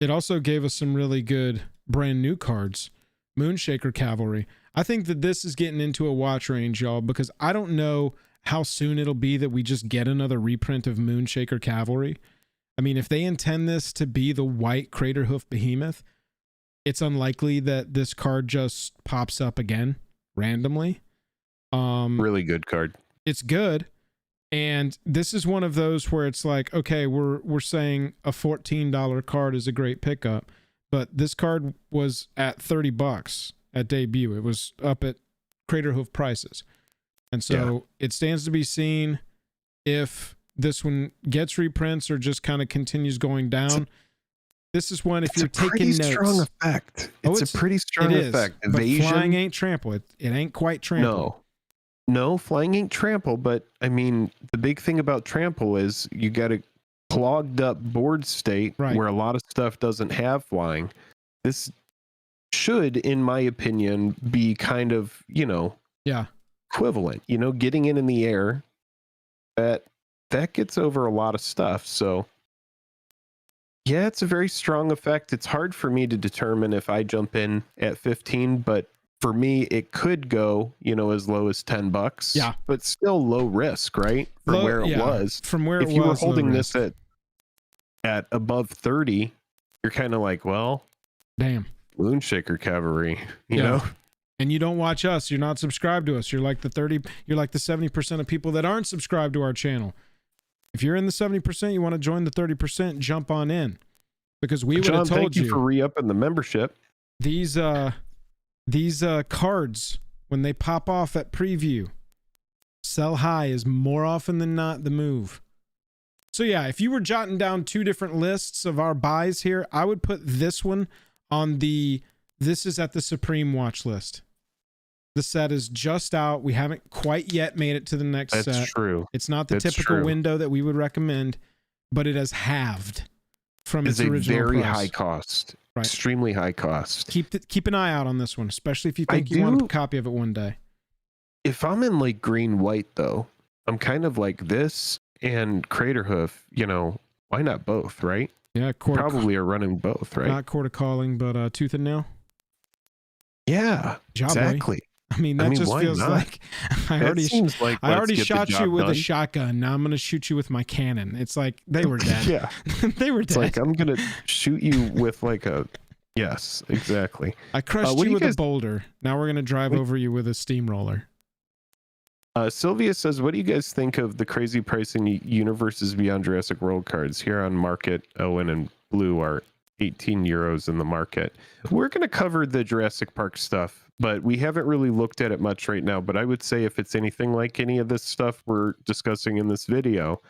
It also gave us some really good brand new cards. Moonshaker Cavalry. I think that this is getting into a watch range, y'all, because I don't know how soon it'll be that we just get another reprint of Moonshaker Cavalry. I mean, if they intend this to be the white Craterhoof Behemoth, it's unlikely that this card just pops up again randomly. Really good card. It's good. And this is one of those where it's like, okay, we're saying a $14 card is a great pickup, but this card was at $30 at debut. It was up at Craterhoof prices. And so it stands to be seen if this one gets reprints or just kind of continues going down. This is one, if you're taking notes. It's a pretty strong effect. It's a pretty strong effect. Evasion. But flying ain't trample. It ain't quite trample. No, flying ain't trample, but I mean, the big thing about trample is you got a clogged up board state where a lot of stuff doesn't have flying. This should, in my opinion, be kind of, equivalent, getting in the air. That gets over a lot of stuff. So yeah, it's a very strong effect. It's hard for me to determine if I jump in at 15, but for me, it could go, as low as $10. Yeah. But still low risk, right? From where it was. From where it was. If you were holding this at above 30, you're kind of like, well, damn. Moonshaker Cavalry, you know? and you don't watch us, you're not subscribed to us, you're like the 70% of people that aren't subscribed to our channel. If you're in the 70%, you want to join the 30%, jump on in, because we would have told thank you for re-upping the membership. These cards, when they pop off at preview, sell high is more often than not the move. So yeah, if you were jotting down two different lists of our buys here, I would put this one on the this is at the Supreme watch list. The set is just out. We haven't quite yet made it to the next set. That's true. It's not the typical window that we would recommend, but it has halved from its original price. It's a very high cost. Right. Extremely high cost. Keep an eye out on this one, especially if you think you want a copy of it one day. If I'm in like green white though, I'm kind of like this and Craterhoof, you know, why not both, right? Yeah, probably are running both, right? Not Court of Calling, but Tooth and Nail. Yeah, exactly. I mean, that just feels like I already shot you with a shotgun. Now I'm going to shoot you with my cannon. It's like they were dead. Yeah, they were dead. It's like I'm going to shoot you with like a yes, exactly. I crushed you with a boulder. Now we're going to drive over you with a steamroller. Sylvia says, what do you guys think of the crazy pricing Universes Beyond Jurassic World cards? Here on Market, Owen and Blue are 18 euros in the market. We're going to cover the Jurassic Park stuff, but we haven't really looked at it much right now. But I would say if it's anything like any of this stuff we're discussing in this video,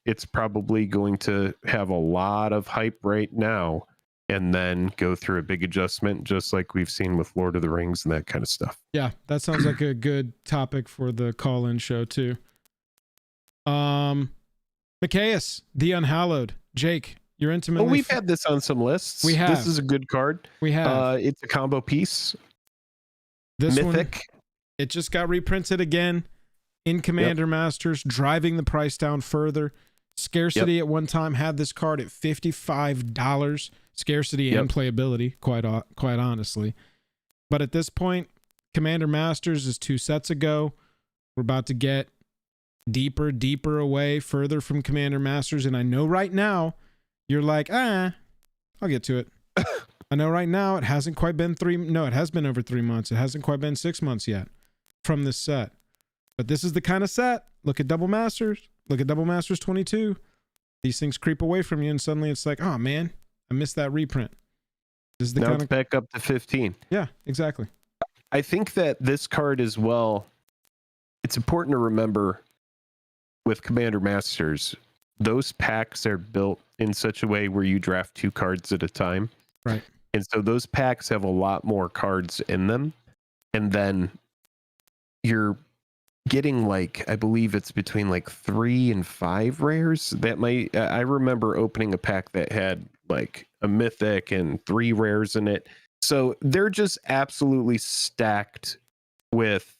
it's probably going to have a lot of hype right now and then go through a big adjustment, just like we've seen with Lord of the Rings and that kind of stuff. Yeah, that sounds like a good topic for the call-in show too. Micaeus, the Unhallowed. Jake, you're intimately... Oh, we've had this on some lists. We have. This is a good card. We have. It's a combo piece. This Mythic. One, it just got reprinted again in Commander Masters, driving the price down further. Scarcity at one time had this card at $55. Scarcity and playability, quite honestly. But at this point, Commander Masters is 2 sets ago. We're about to get deeper away, further from Commander Masters. And I know right now, you're like, I'll get to it. I know right now it hasn't quite been it has been over 3 months. It hasn't quite been 6 months yet from this set. But this is the kind of set. Look at Double Masters. Look at Double Masters 22. These things creep away from you, and suddenly it's like, oh man, I missed that reprint. This is the now it's back up to 15. Yeah, exactly. I think that this card as well, it's important to remember with Commander Masters, those packs are built in such a way where you draft 2 cards at a time. Right. And so those packs have a lot more cards in them. And then you're getting like, I believe it's between like 3 and 5 rares. That might, I remember opening a pack that had like a mythic and 3 rares in it. So they're just absolutely stacked with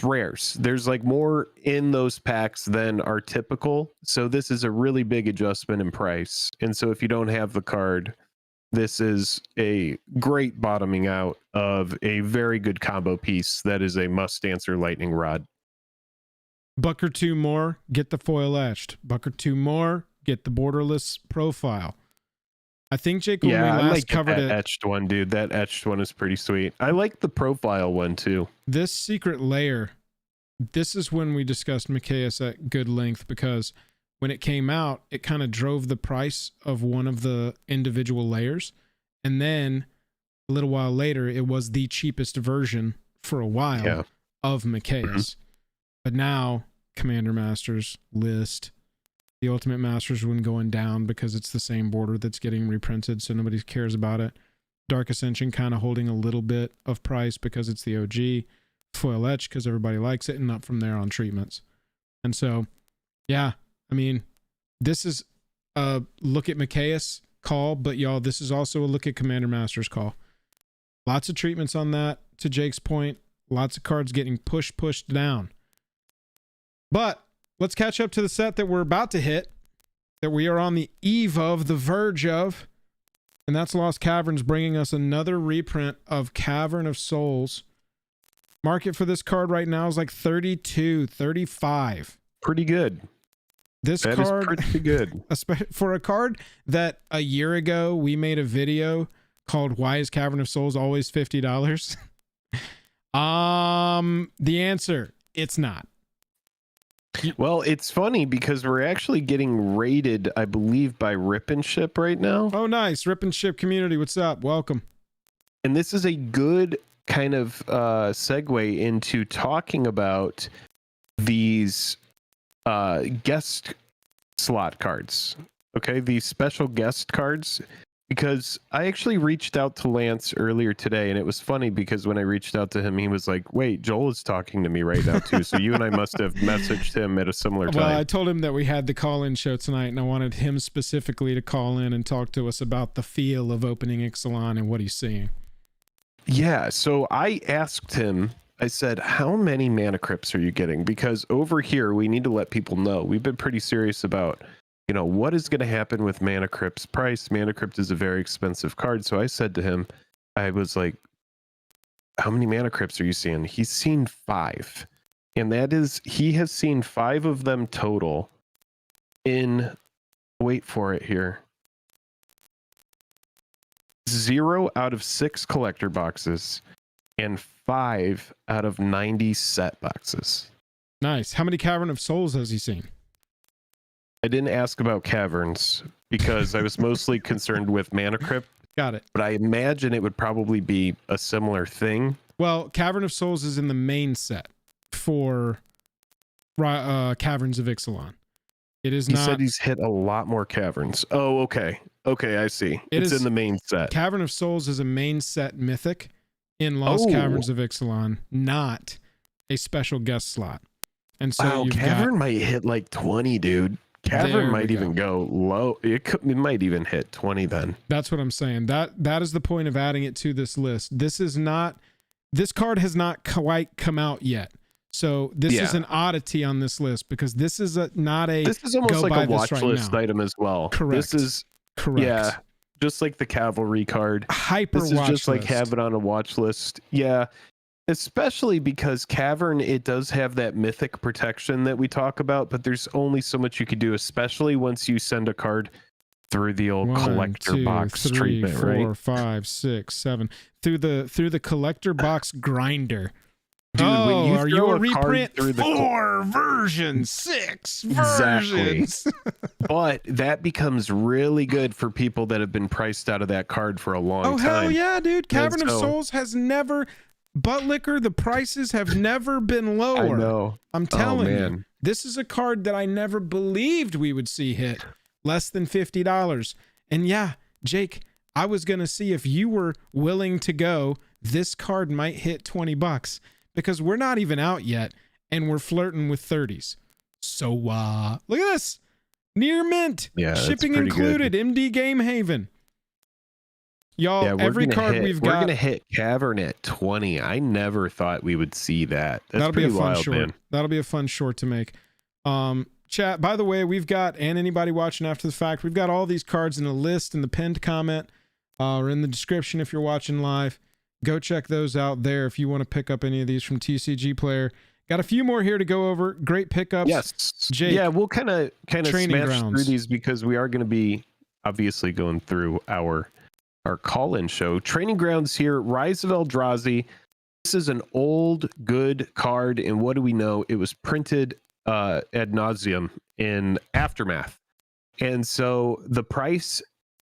rares. There's like more in those packs than are typical. So this is a really big adjustment in price. And so if you don't have the card, this is a great bottoming out of a very good combo piece that is a must answer lightning rod. Buck or 2 more, get the foil etched. Buck or 2 more, get the borderless profile. I think, Jake, when we last covered it, etched one, dude. That etched one is pretty sweet. I like the profile one too. This secret layer, this is when we discussed Micaeus at good length, because when it came out, it kind of drove the price of one of the individual layers. And then a little while later, it was the cheapest version for a while of Micaeus. Mm-hmm. But now, Commander Masters list, the Ultimate Masters one going down because it's the same border that's getting reprinted, so nobody cares about it. Dark Ascension kind of holding a little bit of price because it's the OG. Foil Etch because everybody likes it, and up from there on treatments. And so, yeah, I mean, this is a look at Micaeus call, but y'all, this is also a look at Commander Masters call. Lots of treatments on that, to Jake's point. Lots of cards getting pushed down. But let's catch up to the set that we're about to hit, that we are on the eve of, the verge of, and that's Lost Caverns, bringing us another reprint of Cavern of Souls. Market for this card right now is like 32, 35. Pretty good. This card is pretty good. For a card that a year ago we made a video called Why is Cavern of Souls always $50? The answer, it's not. Well, it's funny because we're actually getting rated, I believe, by Rip and Ship right now. Oh, nice. Rip and Ship community. What's up? Welcome. And this is a good kind of segue into talking about these guest slot cards. Okay, these special guest cards. Because I actually reached out to Lance earlier today, and it was funny because when I reached out to him, he was like, wait, Joel is talking to me right now too. So you and I must have messaged him at a similar time. Well, I told him that we had the call-in show tonight, and I wanted him specifically to call in and talk to us about the feel of opening Ixalan and what he's seeing. Yeah, so I asked him, I said, how many mana crypts are you getting? Because over here, we need to let people know. We've been pretty serious about, you know, what is going to happen with Mana Crypt's price. Mana Crypt is a very expensive card. So I said to him, I was like, how many Mana Crypts are you seeing? He's seen 5. And that is, he has seen 5 of them total in, wait for it here, 0 out of 6 collector boxes and 5 out of 90 set boxes. Nice. How many Cavern of Souls has he seen? I didn't ask about caverns because I was mostly concerned with Mana Crypt. Got it. But I imagine it would probably be a similar thing. Well, Cavern of Souls is in the main set for Caverns of Ixalan. It is not. He said he's hit a lot more caverns. Oh, okay. Okay, I see. It's in the main set. Cavern of Souls is a main set mythic in Lost Caverns of Ixalan, not a special guest slot. And so Cavern might hit like 20, dude. Cavern might even go low. It might even hit 20 then. That's what I'm saying. That is the point of adding it to this list. This card has not quite come out yet. So this is an oddity on this list because this is this is almost like a watch list item as well. Correct. This is correct. Yeah, just like the cavalry card. This is just like have it on a watch list. Yeah. Especially because Cavern, it does have that mythic protection that we talk about, but there's only so much you could do, especially once you send a card through the old collector box treatment, 4, right? 5, 6, 7 through the collector box grinder. Dude, when you are you a reprint? Through the 4 versions, 6 versions. But that becomes really good for people that have been priced out of that card for a long time. Oh hell yeah, dude! Cavern of Souls has never. Butt liquor, the prices have never been lower. I know. I'm telling you. This is a card that I never believed we would see hit less than $50. And yeah, Jake, I was going to see if you were willing to go, this card might hit $20 because we're not even out yet and we're flirting with 30s. So look at this. Near mint. Yeah, shipping included. Good. MD Game Haven. Y'all, every card we've got. We're going to hit Cavern at 20. I never thought we would see that. That'll be a fun short. Man. That'll be a fun short to make. Chat, by the way, we've got, and anybody watching after the fact, we've got all these cards in a list in the pinned comment or in the description if you're watching live. Go check those out there if you want to pick up any of these from TCG Player. Got a few more here to go over. Great pickups. Yes. Jake, yeah, we'll kind of smash through these because we are going to be obviously going through our call-in show. Training Grounds here, Rise of Eldrazi. This is an old, good card, and what do we know? It was printed ad nauseum in Aftermath. And so the price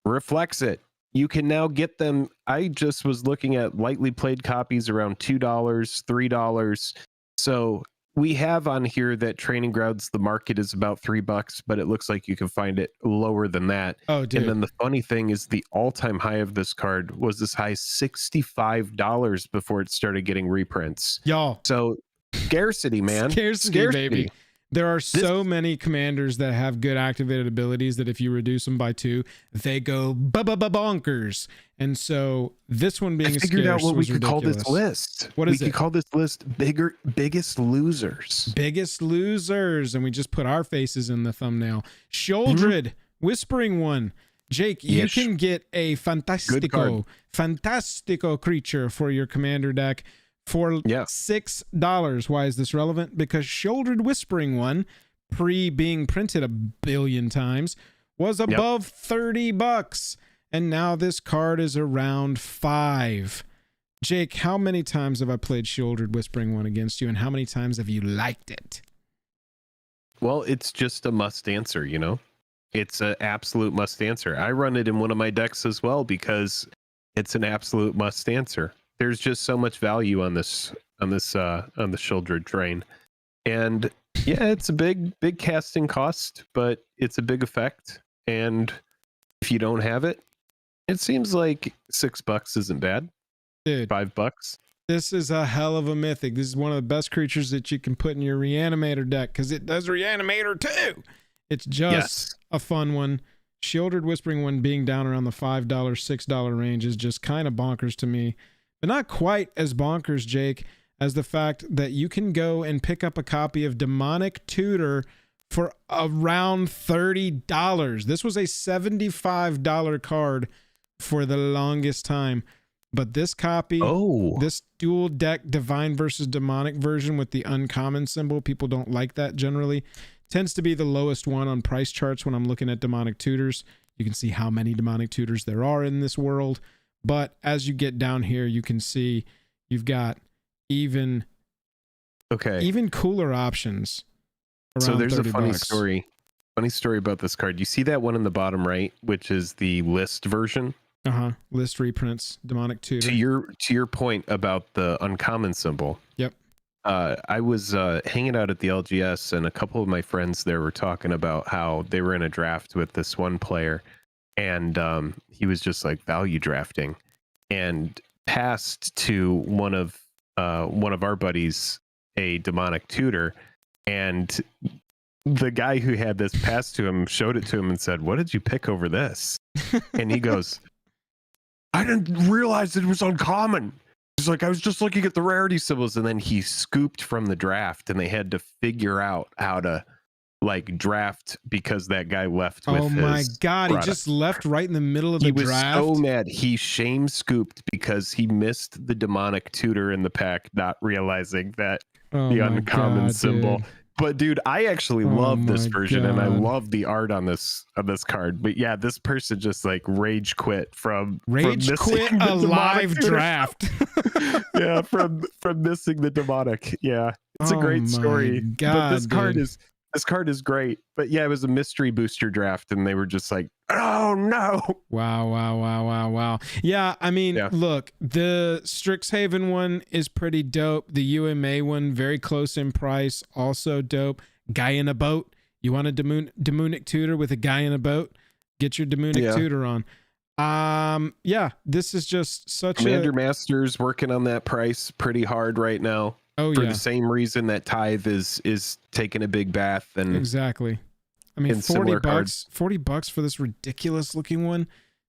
reflects it. You can now get them. I just was looking at lightly played copies around $2, $3. So we have on here that Training Grounds, the market is about $3, but it looks like you can find it lower than that. Oh, dude. And then the funny thing is the all-time high of this card was as high as $65 before it started getting reprints. Y'all. So scarcity, man. Scarcity, baby. There are so many commanders that have good activated abilities that if you reduce them by 2, they go bonkers. And so this one being figured out what we could call this list. What is it? We could call this list biggest losers. Biggest losers. And we just put our faces in the thumbnail. Shouldred, Whispering One. Jake, you can get a fantastico creature for your commander deck for $6. Why is this relevant? Because Shouldred Whispering One, pre being printed a billion times, was above $30. and now this card is around 5. Jake, how many times have I played Shieldred Whispering One against you, and how many times have you liked it? Well, it's just a must answer, you know? It's an absolute must answer. I run it in one of my decks as well because it's an absolute must answer. There's just so much value on the Shieldred train. And yeah, it's a big casting cost, but it's a big effect. And if you don't have it, it seems like $6 isn't bad. Dude, $5. This is a hell of a mythic. This is one of the best creatures that you can put in your Reanimator deck because it does Reanimator too. It's just a fun one. Shieldred Whispering One being down around the $5, $6 range is just kind of bonkers to me. But not quite as bonkers, Jake, as the fact that you can go and pick up a copy of Demonic Tutor for around $30. This was a $75 card for the longest time. But this copy, this dual deck Divine versus Demonic version with the uncommon symbol, people don't like that generally, tends to be the lowest one on price charts when I'm looking at Demonic Tutors. You can see how many Demonic Tutors there are in this world. But as you get down here, you can see you've got even cooler options. So there's a funny $30. story about this card. You see that one in the bottom right, which is the list version? List reprints, Demonic Tutor. To your point about the uncommon symbol. Yep. I was hanging out at the LGS, and a couple of my friends there were talking about how they were in a draft with this one player, and he was just like value drafting, and passed to one of our buddies a Demonic Tutor, and the guy who had this passed to him showed it to him and said, "What did you pick over this?" And he goes, "I didn't realize it was uncommon." He's like, "I was just looking at the rarity symbols." And then he scooped from the draft, and they had to figure out how to like draft because that guy left with his my God, product. He just left right in the middle of the draft. He was so mad. He shame scooped because he missed the Demonic Tutor in the pack, not realizing that the uncommon symbol. Dude. But dude, I actually love this version, and I love the art on this card. But yeah, this person just like rage quit from quit a live draft. Yeah, from missing the demonic. Yeah, it's a great story. God, but this card is great. But yeah, it was a mystery booster draft, and they were just like, "Oh no!" Wow. Yeah, I mean, look, the Strixhaven one is pretty dope. The UMA one, very close in price, also dope. Guy in a boat. You want a demonic tutor with a guy in a boat? Get your demonic tutor on. Yeah, this is just such Commander Master's working on that price pretty hard right now. For the same reason that Tithe is taking a big bath. And exactly. I mean, $40 for this ridiculous looking one.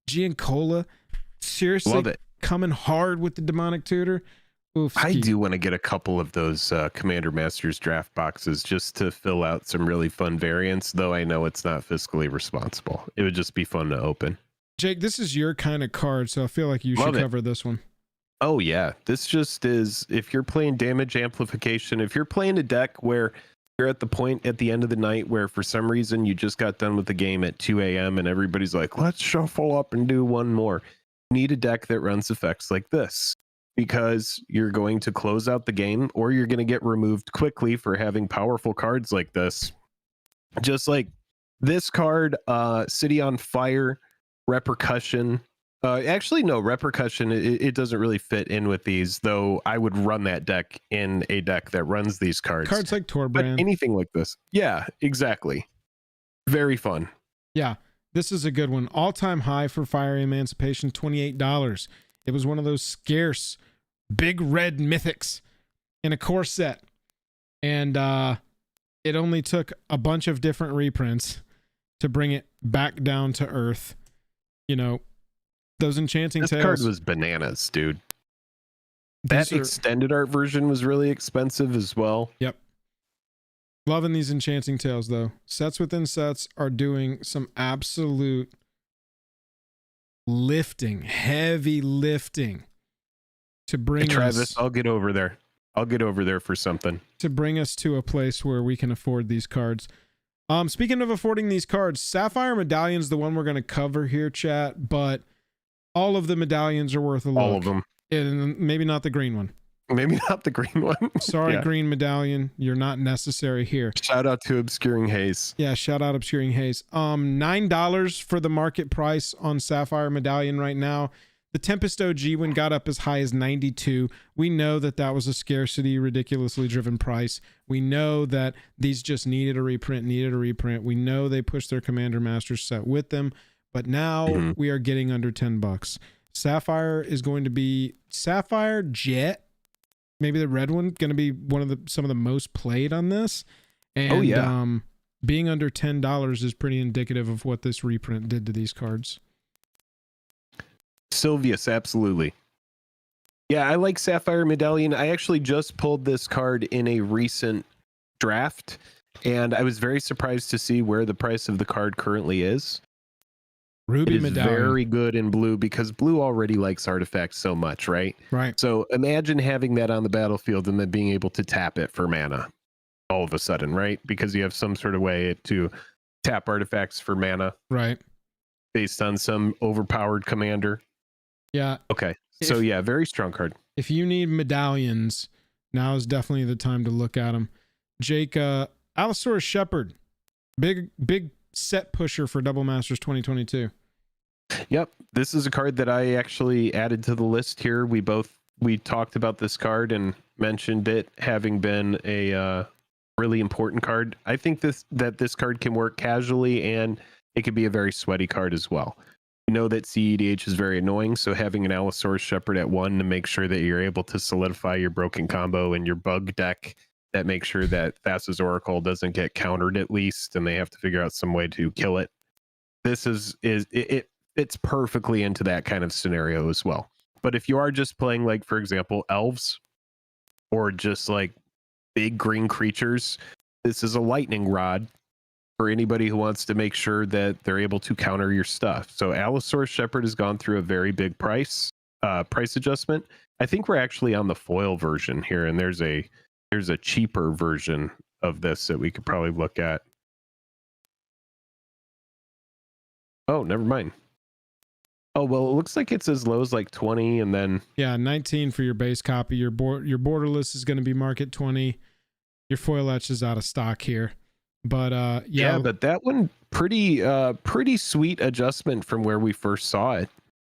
Giancola, seriously, coming hard with the Demonic Tutor. Oof, I do want to get a couple of those Commander Masters draft boxes just to fill out some really fun variants, though I know it's not fiscally responsible. It would just be fun to open. Jake, this is your kind of card, so I feel like you should cover this one. Oh yeah, this just is, if you're playing damage amplification, if you're playing a deck where you're at the point at the end of the night where for some reason you just got done with the game at 2 a.m. and everybody's like, let's shuffle up and do one more. You need a deck that runs effects like this because you're going to close out the game or you're going to get removed quickly for having powerful cards like this. Just like this card, City on Fire, Repercussion. Actually, no, Repercussion, it doesn't really fit in with these, though I would run that deck in a deck that runs these cards. Cards like Torbrand. But anything like this. Yeah, exactly. Very fun. Yeah, this is a good one. All-time high for Fiery Emancipation, $28. It was one of those scarce big red mythics in a core set. And it only took a bunch of different reprints to bring it back down to earth. You know, those Enchanting Tales. This card was bananas, dude. That extended art version was really expensive as well. Yep. Loving these Enchanting Tales, though. Sets within sets are doing some absolute lifting, heavy lifting to bring Travis, I'll get over there. I'll get over there for something. To bring us to a place where we can afford these cards. Speaking of affording these cards, Sapphire Medallion's the one we're going to cover here, chat, but All of the medallions are worth a look. All of them. And maybe not the green one. Maybe not the green one. Sorry, green medallion. You're not necessary here. Shout out to Obscuring Haze. Yeah, shout out Obscuring Haze. $9 for the market price on Sapphire medallion right now. The Tempest OG one got up as high as 92. We know that that was a scarcity, ridiculously driven price. We know that these just needed a reprint. We know they pushed their Commander Master set with them, but now we are getting under $10. Sapphire is going to be Sapphire Jet. Maybe the red one going to be one of some of the most played on this. And being under $10 is pretty indicative of what this reprint did to these cards. Sylvius, absolutely. Yeah, I like Sapphire Medallion. I actually just pulled this card in a recent draft, and I was very surprised to see where the price of the card currently is. Ruby Medallion. Very good in blue because blue already likes artifacts so much, right? Right. So imagine having that on the battlefield and then being able to tap it for mana all of a sudden, right? Because you have some sort of way to tap artifacts for mana. Right. Based on some overpowered commander. Yeah. Okay. So yeah, very strong card. If you need medallions, now is definitely the time to look at them. Jake, Allosaurus Shepherd, big set pusher for Double Masters 2022. Yep. This is a card that I actually added to the list here. We talked about this card and mentioned it having been a really important card. I think this card can work casually and it could be a very sweaty card as well. You know that CEDH is very annoying, so having an Allosaurus Shepherd at 1 to make sure that you're able to solidify your broken combo and your bug deck, that makes sure that Thassa's Oracle doesn't get countered at least, and they have to figure out some way to kill it. This it fits perfectly into that kind of scenario as well. But if you are just playing, like, for example, elves or just like big green creatures, this is a lightning rod for anybody who wants to make sure that they're able to counter your stuff. So Allosaurus Shepherd has gone through a very big price adjustment. I think we're actually on the foil version here, and there's a cheaper version of this that we could probably look at. Oh, never mind. Oh, well, it looks like it's as low as like 20, and then 19 for your base copy. Your borderless is going to be market 20. Your foil etch is out of stock here. But yeah, but that one pretty sweet adjustment from where we first saw it.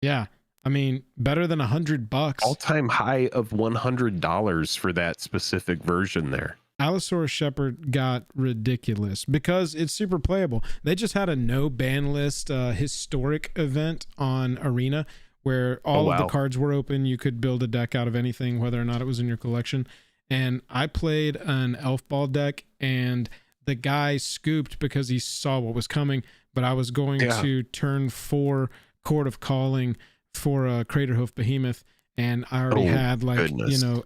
Yeah, I mean, better than $100. All-time high of $100 for that specific version there. Allosaurus Shepherd got ridiculous because it's super playable. They just had a no ban list historic event on Arena where all of the cards were open. You could build a deck out of anything, whether or not it was in your collection. And I played an elf ball deck, and the guy scooped because he saw what was coming, but I was going to turn 4 Court of Calling for a Craterhoof Behemoth, and I already had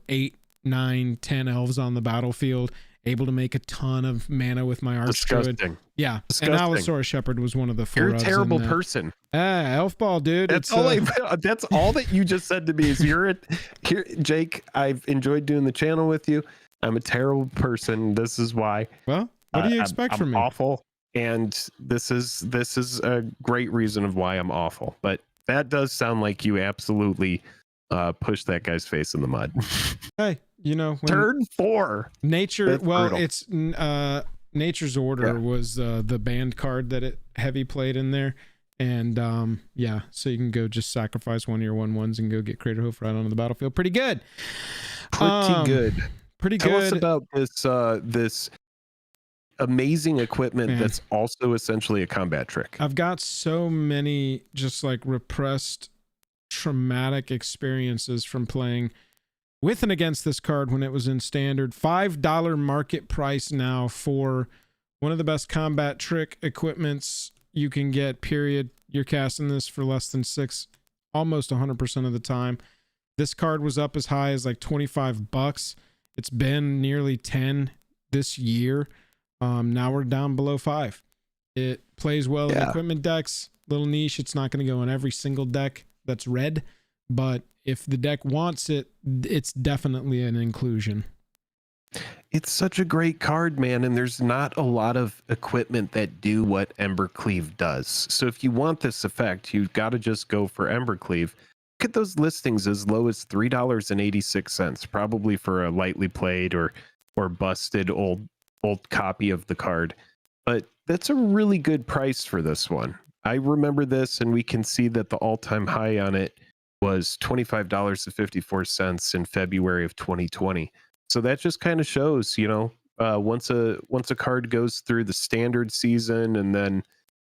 8, 9, 10 elves on the battlefield, able to make a ton of mana with my Archdruid. Yeah, disgusting. And Allosaurus Shepherd was one of the 4. You're a terrible person. Elf ball, dude. That's that's all that you just said to me is here, Jake. I've enjoyed doing the channel with you. I'm a terrible person. This is why. Well, what do you expect from me? Awful, and this is a great reason of why I'm awful. But that does sound like you absolutely pushed that guy's face in the mud. Hey, turn 4. Nature. That's brutal. It's Nature's Order was the banned card that it heavy played in there, and so you can go just sacrifice one of your 1/1s and go get Craterhoof right onto the battlefield. Pretty good. Pretty good. Tell us about this amazing equipment that's also essentially a combat trick. I've got so many just like repressed traumatic experiences from playing with and against this card when it was in standard. $5 market price now for one of the best combat trick equipments you can get, period. You're casting this for less than 6 almost 100% of the time. This card was up as high as like $25. It's been nearly 10 this year. Now we're down below 5. It plays well in equipment decks. Little niche. It's not going to go in every single deck that's red, but if the deck wants it, it's definitely an inclusion. it's such a great card, man. And there's not a lot of equipment that do what Embercleave does. So if you want this effect, you've got to just go for Embercleave. Look at those listings as low as $3.86, probably for a lightly played or busted old copy of the card. But that's a really good price for this one. I remember this, and we can see that the all-time high on it was $25.54 in February of 2020. So that just kind of shows, once a card goes through the standard season, and then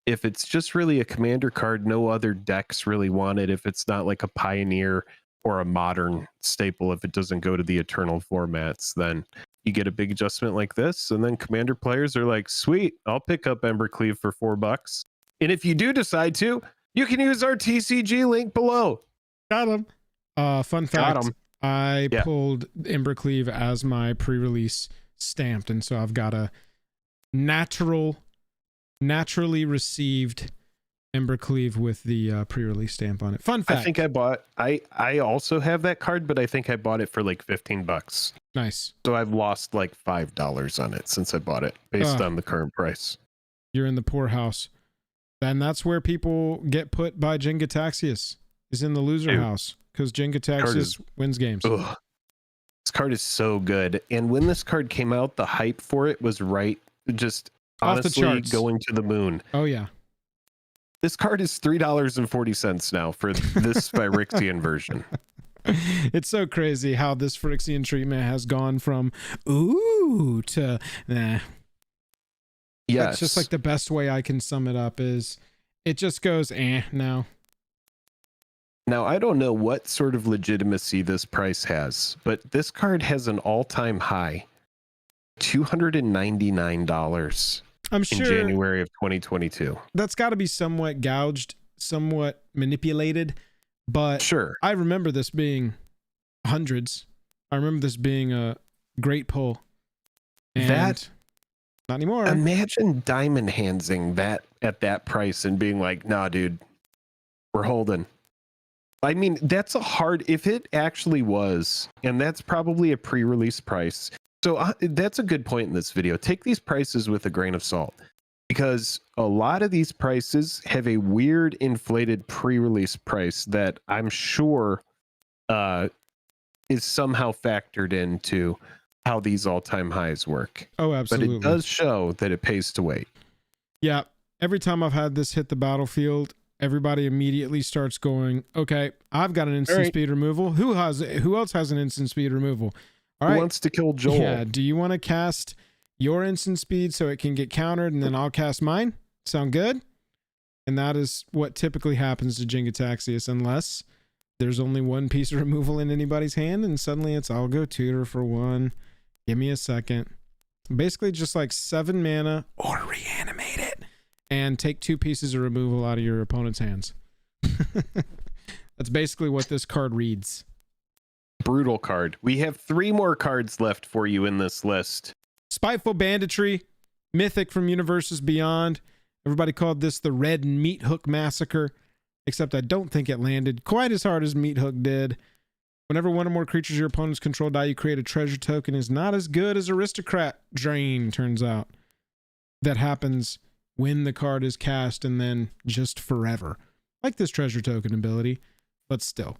if it's just really a commander card, no other decks really want it. If it's not like a pioneer or a modern staple, if it doesn't go to the eternal formats, then you get a big adjustment like this, and then commander players are like, sweet, I'll pick up Embercleave for $4. And if you do decide to, you can use our TCG link below. Got him. Fun fact, I pulled Embercleave as my pre-release stamped, and so I've got a naturally received Embercleave with the pre-release stamp on it. Fun fact. I think I also have that card, but I think I bought it for like $15. Nice. So I've lost like $5 on it since I bought it based on the current price. You're in the poorhouse. And that's where people get put by Jingataxius, is in the loser house, because Jingataxius wins games. Ugh. This card is so good. And when this card came out, the hype for it was just off honestly the charts. Going to the moon. Oh, yeah. This card is $3.40 now for this Phyrexian version. It's so crazy how this Phyrexian treatment has gone from ooh to nah. Yes. That's just like the best way I can sum it up is it just goes now. Now, I don't know what sort of legitimacy this price has, but this card has an all-time high, $299. I'm sure in January of 2022. That's got to be somewhat gouged, somewhat manipulated, but sure. I remember this being hundreds. I remember this being a great pull. And that not anymore. Imagine diamond handsing that at that price and being like, nah, dude, we're holding. I mean, that's a hard, if it actually was, and that's probably a pre-release price. So that's a good point in this video. Take these prices with a grain of salt, because a lot of these prices have a weird inflated pre-release price that I'm sure is somehow factored into how these all-time highs work. Oh, absolutely. But it does show that it pays to wait. Yeah. Every time I've had this hit the battlefield, everybody immediately starts going, okay, I've got an instant speed removal. Who else has an instant speed removal? All right. Who wants to kill Joel? Yeah. Do you want to cast your instant speed so it can get countered, and then I'll cast mine? Sound good? And that is what typically happens to Jingataxius, unless there's only one piece of removal in anybody's hand, and suddenly it's, I'll go tutor for one. Give me a second. Basically just like 7 mana or reanimate it and take 2 pieces of removal out of your opponent's hands. That's basically what this card reads. Brutal card. We have 3 more cards left for you in this list. Spiteful Banditry, mythic from Universes Beyond. Everybody called this the Red Meat Hook Massacre, except I don't think it landed quite as hard as Meat Hook did. Whenever one or more creatures your opponent's control die, you create a treasure token. Is not as good as Aristocrat Drain, turns out. That happens when the card is cast and then just forever. Like this treasure token ability, but still.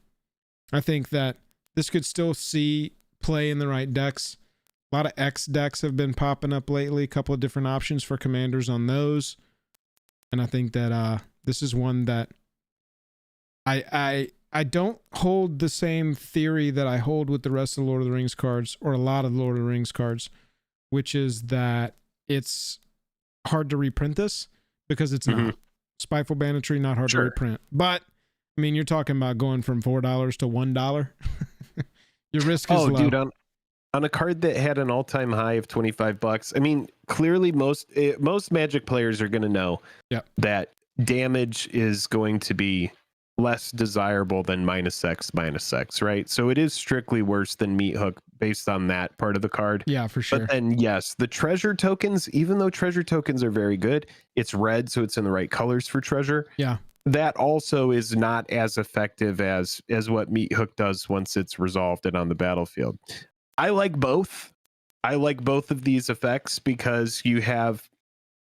I think that this could still see play in the right decks. A lot of X decks have been popping up lately. A couple of different options for commanders on those. And I think that this is one that I don't hold the same theory that I hold with the rest of the Lord of the Rings cards, or a lot of the Lord of the Rings cards, which is that it's hard to reprint this, because it's not. Spiteful Banditry, not hard to reprint. But, I mean, you're talking about going from $4 to $1. Your risk is low. Dude, on a card that had an all-time high of $25, I mean, clearly most Magic players are going to know that damage is going to be less desirable than -X, right? So it is strictly worse than Meat Hook based on that part of the card. Yeah, for sure. But then, yes, the treasure tokens, even though treasure tokens are very good, it's red, so it's in the right colors for treasure. Yeah. That also is not as effective as what Meat Hook does once it's resolved and on the battlefield. I like both. I like both of these effects because you have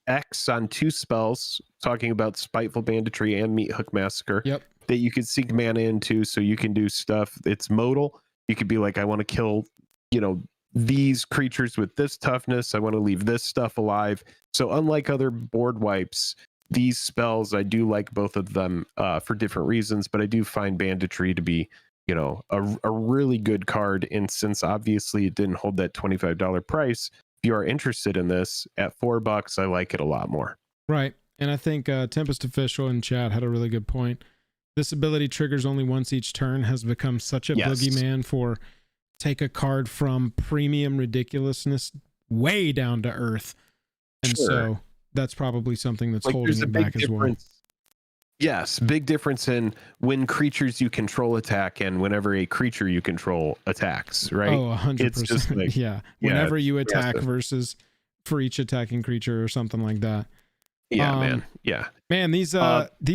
X on 2 spells, talking about Spiteful Banditry and Meat Hook Massacre. Yep. That you could sink mana into, so you can do stuff. It's modal. You could be like, I want to kill, these creatures with this toughness. I want to leave this stuff alive. So unlike other board wipes, these spells, I do like both of them for different reasons, but I do find Banditry to be, a really good card. And since obviously it didn't hold that $25 price, if you are interested in this at $4, I like it a lot more. Right. And I think Tempest Official in chat had a really good point. This ability triggers only once each turn has become such a boogeyman for take a card from premium ridiculousness way down to earth. And so that's probably something that's holding it back as well. Yes, big difference in when creatures you control attack and whenever a creature you control attacks, right? Oh, 100%. It's just like, whenever you attack versus for each attacking creature or something like that. Yeah, man. Yeah. Man, these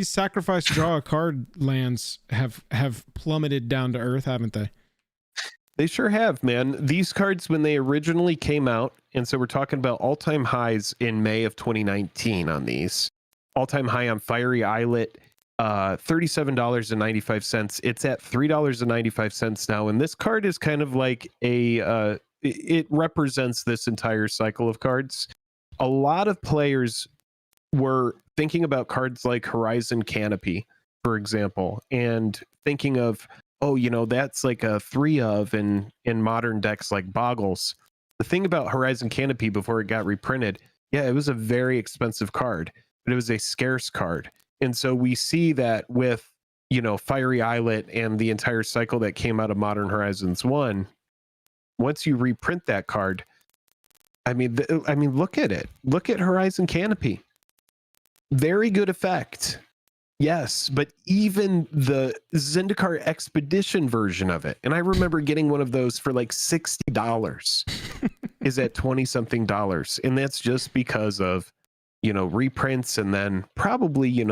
sacrifice draw a card lands have plummeted down to earth, haven't they? They sure have, man. These cards, when they originally came out, and so we're talking about all-time highs in May of 2019 on these. All-time high on Fiery Islet, $37.95. It's at $3.95 now, and this card is kind of like it represents this entire cycle of cards. A lot of players were thinking about cards like Horizon Canopy, for example, and thinking of, that's like a 3 of in modern decks like Boggles. The thing about Horizon Canopy before it got reprinted, it was a very expensive card, but it was a scarce card. And so we see that with, Fiery Islet and the entire cycle that came out of Modern Horizons 1. Once you reprint that card, I mean, look at it. Look at Horizon Canopy. Very good effect. Yes, but even the Zendikar Expedition version of it, and I remember getting one of those for like $60, is at $20-something. And that's just because of, reprints and then probably,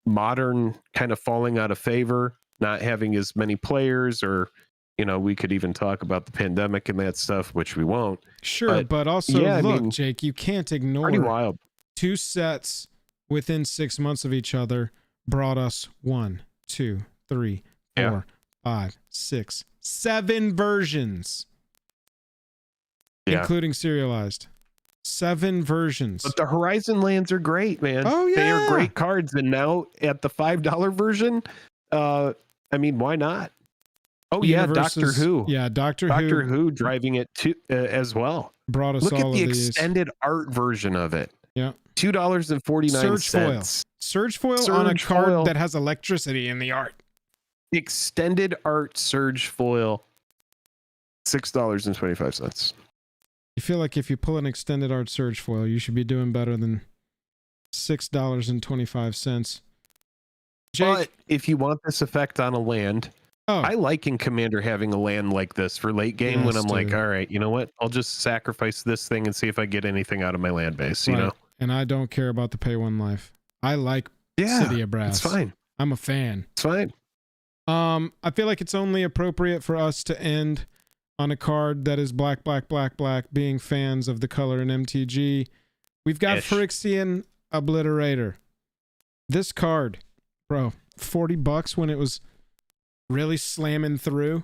modern kind of falling out of favor, not having as many players, or, we could even talk about the pandemic and that stuff, which we won't. Sure, but also, Jake, you can't ignore pretty wild. 2 sets within 6 months of each other brought us 1, 2, 3, 4, 5, 6, 7 versions, including serialized. 7 versions. But the Horizon lands are great, man. Oh yeah, they are great cards. And now at the $5 version, why not? Oh Doctor Who. Yeah, Doctor Who driving it too as well. Brought us. Look all at the of these. extended art version of it. Yeah. $2.49. Surge foil on a card that has electricity in the art. Extended art Surge foil, $6.25. You feel like if you pull an extended art Surge foil, you should be doing better than $6.25. Jake, but if you want this effect on a land, I like in Commander having a land like this for late game when I'm like, all right, you know what? I'll just sacrifice this thing and see if I get anything out of my land base, you know? And I don't care about the pay 1 life. I like City of Brass. It's fine. I'm a fan. It's fine. I feel like it's only appropriate for us to end on a card that is black, black, black, black, being fans of the color in MTG. We've got Phyrexian Obliterator. This card, bro, $40 when it was really slamming through.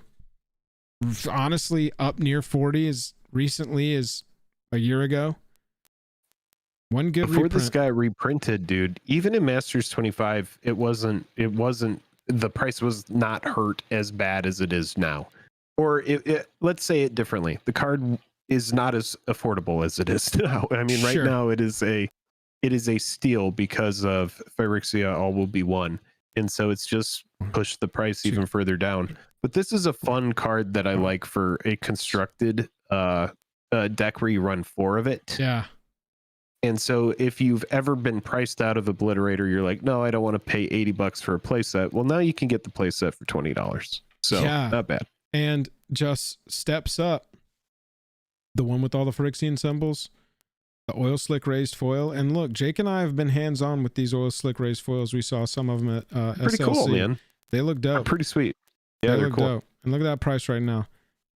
Honestly, up near 40 as recently as a year ago. One good before reprint. This guy reprinted, dude. Even in Masters 25, it wasn't. The price was not hurt as bad as it is now. Or let's say it differently. The card is not as affordable as it is now. I mean, right now it is a steal because of Phyrexia All Will Be One, and so it's just pushed the price even further down. But this is a fun card that I like for a constructed deck where you run 4 of it. Yeah. And so if you've ever been priced out of Obliterator, you're like, no, I don't want to pay $80 for a playset. Well, now you can get the playset for $20. So not bad. And just steps up. The one with all the Phyrexian symbols, the oil slick raised foil. And look, Jake and I have been hands-on with these oil slick raised foils. We saw some of them at pretty SLC. Cool, man. They look dope. Pretty sweet. Yeah, they're cool. Dope. And look at that price right now.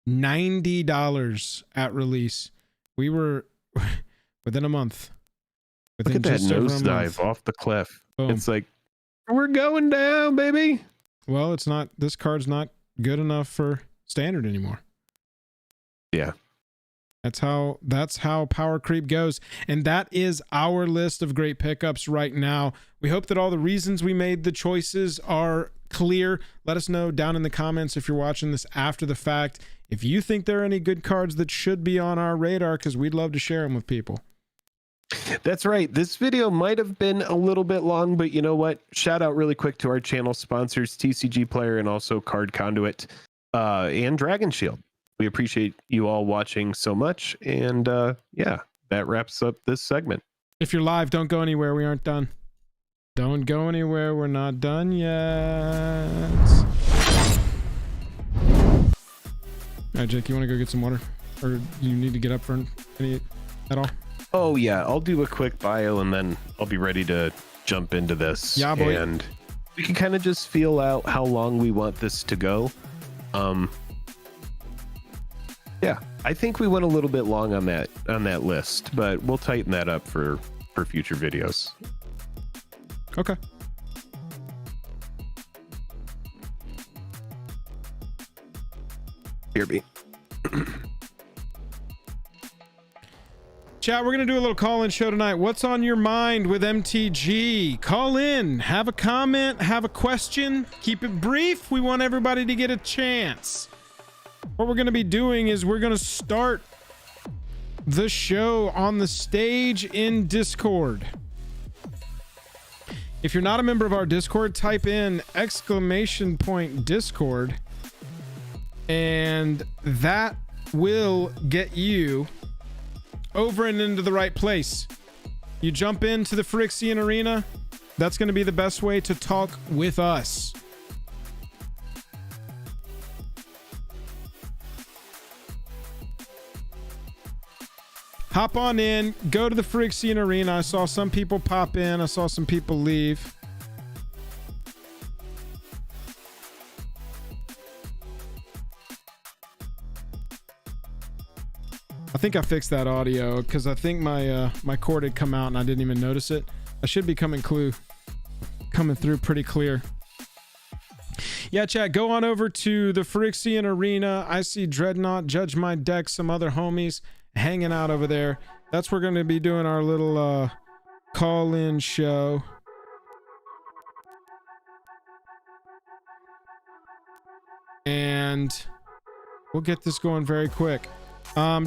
$90 at release. We were within a month. Look at that nosedive off the cliff. Boom. It's like, we're going down, baby. Well, it's not, this card's not good enough for standard anymore. Yeah. That's how power creep goes. And that is our list of great pickups right now. We hope that all the reasons we made the choices are clear. Let us know down in the comments if you're watching this after the fact, if you think there are any good cards that should be on our radar, because we'd love to share them with people. That's right. This video might have been a little bit long, but you know what? Shout out really quick to our channel sponsors, TCG Player and also Card Conduit and Dragon Shield. We appreciate you all watching so much. And yeah, that wraps up this segment. If you're live, don't go anywhere. We aren't done. Don't go anywhere. We're not done yet. All right, Jake, you want to go get some water? Or you need to get up for any at all? Oh, yeah. I'll do a quick bio and then I'll be ready to jump into this. Yeah, boy. And we can kind of just feel out how long we want this to go. Yeah, I think we went a little bit long on that list, but we'll tighten that up for future videos. Okay. Here be. Chat, we're going to do a little call-in show tonight. What's on your mind with MTG? Call in, have a comment, have a question. Keep it brief. We want everybody to get a chance. What we're going to be doing is we're going to start the show on the stage in Discord. If you're not a member of our Discord, type in !Discord, and that will get you over and into the right place. You jump into the Phyrexian Arena. That's going to be the best way to talk with us. Hop on in, go to the Phyrexian Arena. I saw some people pop in. I saw some people leave. I think I fixed that audio because I think my my cord had come out and I didn't even notice it. I should be coming through pretty clear. Yeah, chat, go on over to the Phyrexian Arena. I see Dreadnought, Judge My Deck, some other homies hanging out over there. That's where we're going to be doing our little call-in show. And we'll get this going very quick.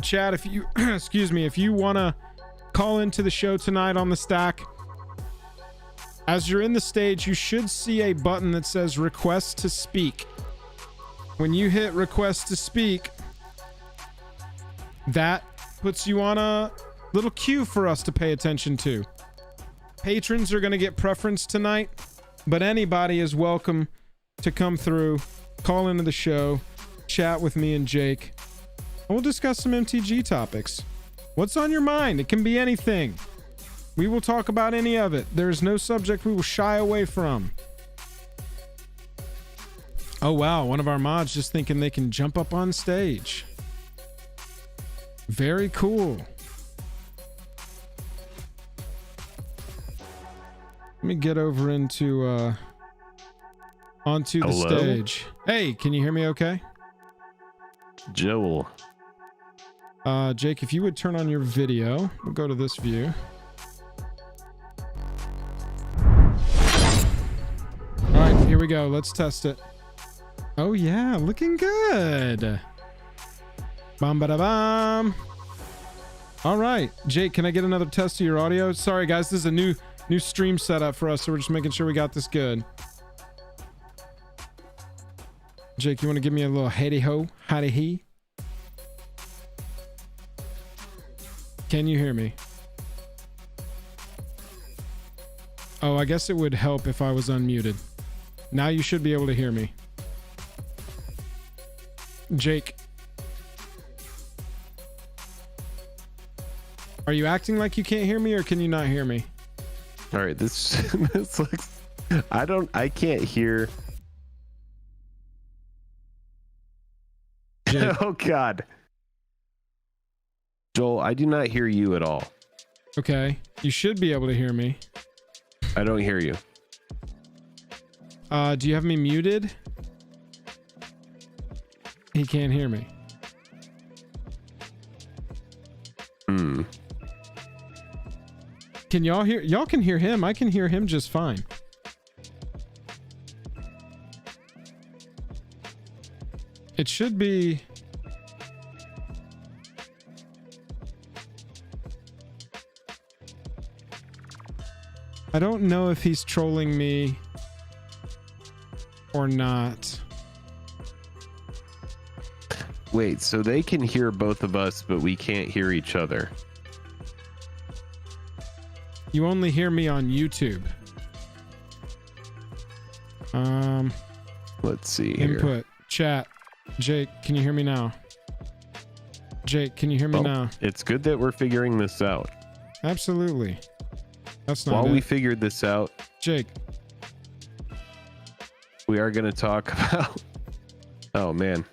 Chat, if you excuse me, if you want to call into the show tonight on the stack, as you're in the stage, you should see a button that says request to speak. When you hit request to speak, that puts you on a little queue for us to pay attention to. Patrons are going to get preference tonight, but anybody is welcome to come through, call into the show, chat with me and Jake. We'll discuss some MTG topics. What's on your mind? It can be anything. We will talk about any of it. There is no subject we will shy away from. Oh wow, one of our mods just thinking they can jump up on stage. Very cool. Let me get over into onto the stage. Hey, can you hear me okay? Joel. Jake, if you would turn on your video, we'll go to this view. All right, here we go. Let's test it. Oh yeah, looking good. Bam, bada, bam. All right, Jake, can I get another test of your audio? Sorry guys, this is a new stream setup for us, so we're just making sure we got this good. Jake, you want to give me a little howdy ho, howdy he? Can you hear me? Oh, I guess it would help if I was unmuted. Now you should be able to hear me. Jake. Are you acting like you can't hear me, or can you not hear me? All right, this looks, I can't hear. Jake. Oh God. Joel, I do not hear you at all. Okay, you should be able to hear me. I don't hear you. Do you have me muted? He can't hear me. Can y'all hear? Y'all can hear him. I can hear him just fine. It should be. I don't know if he's trolling me or not. Wait, so they can hear both of us, but we can't hear each other. You only hear me on YouTube. Let's see here. Input, chat. Jake, can you hear me now? Jake, can you hear me now? It's good that we're figuring this out. Absolutely. That's not While it. we figured this out, Jake, we are going to talk about. Oh man.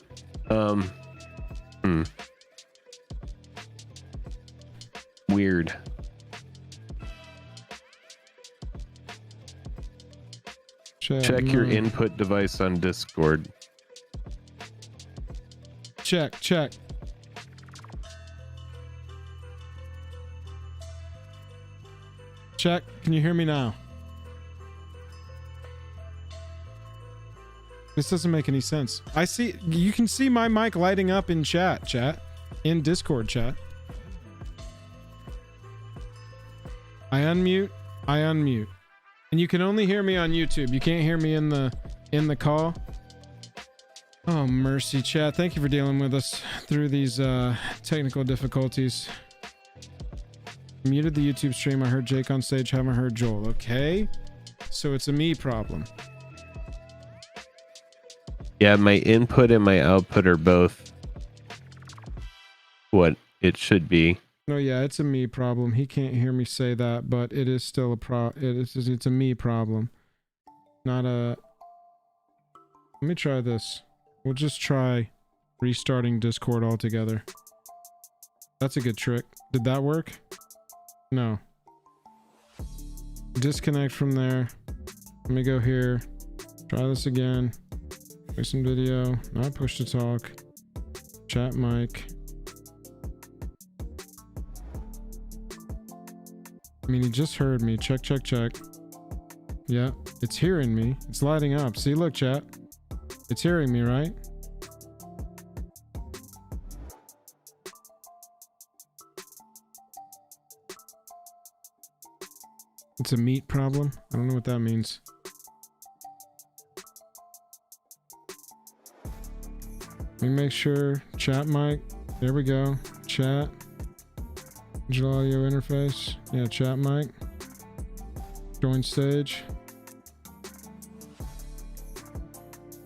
Weird. Check your input device on Discord. Check. Check. Can you hear me now? This doesn't make any sense. I see. You can see my mic lighting up in chat. In Discord chat. I unmute. And you can only hear me on YouTube. You can't hear me in the call. Oh, mercy, chat. Thank you for dealing with us through these technical difficulties. Muted the YouTube stream. I heard Jake on stage. Haven't heard Joel. Okay. So it's a me problem. Yeah, my input and my output are both what it should be. No, yeah, it's a me problem. He can't hear me say that, but it is still it's a me problem. Not a... Let me try this. We'll just try restarting Discord altogether. That's a good trick. Did that work? No. Disconnect from there. Let me go here. Try this again. Play some video. Not push to talk. Chat mic. I mean, he just heard me. Check. Yeah, it's hearing me. It's lighting up. See, look, chat. It's hearing me, right? It's a meat problem. I don't know what that means. Let me make sure. Chat mic. There we go. Chat. Digital audio interface. Yeah, chat mic. Join stage.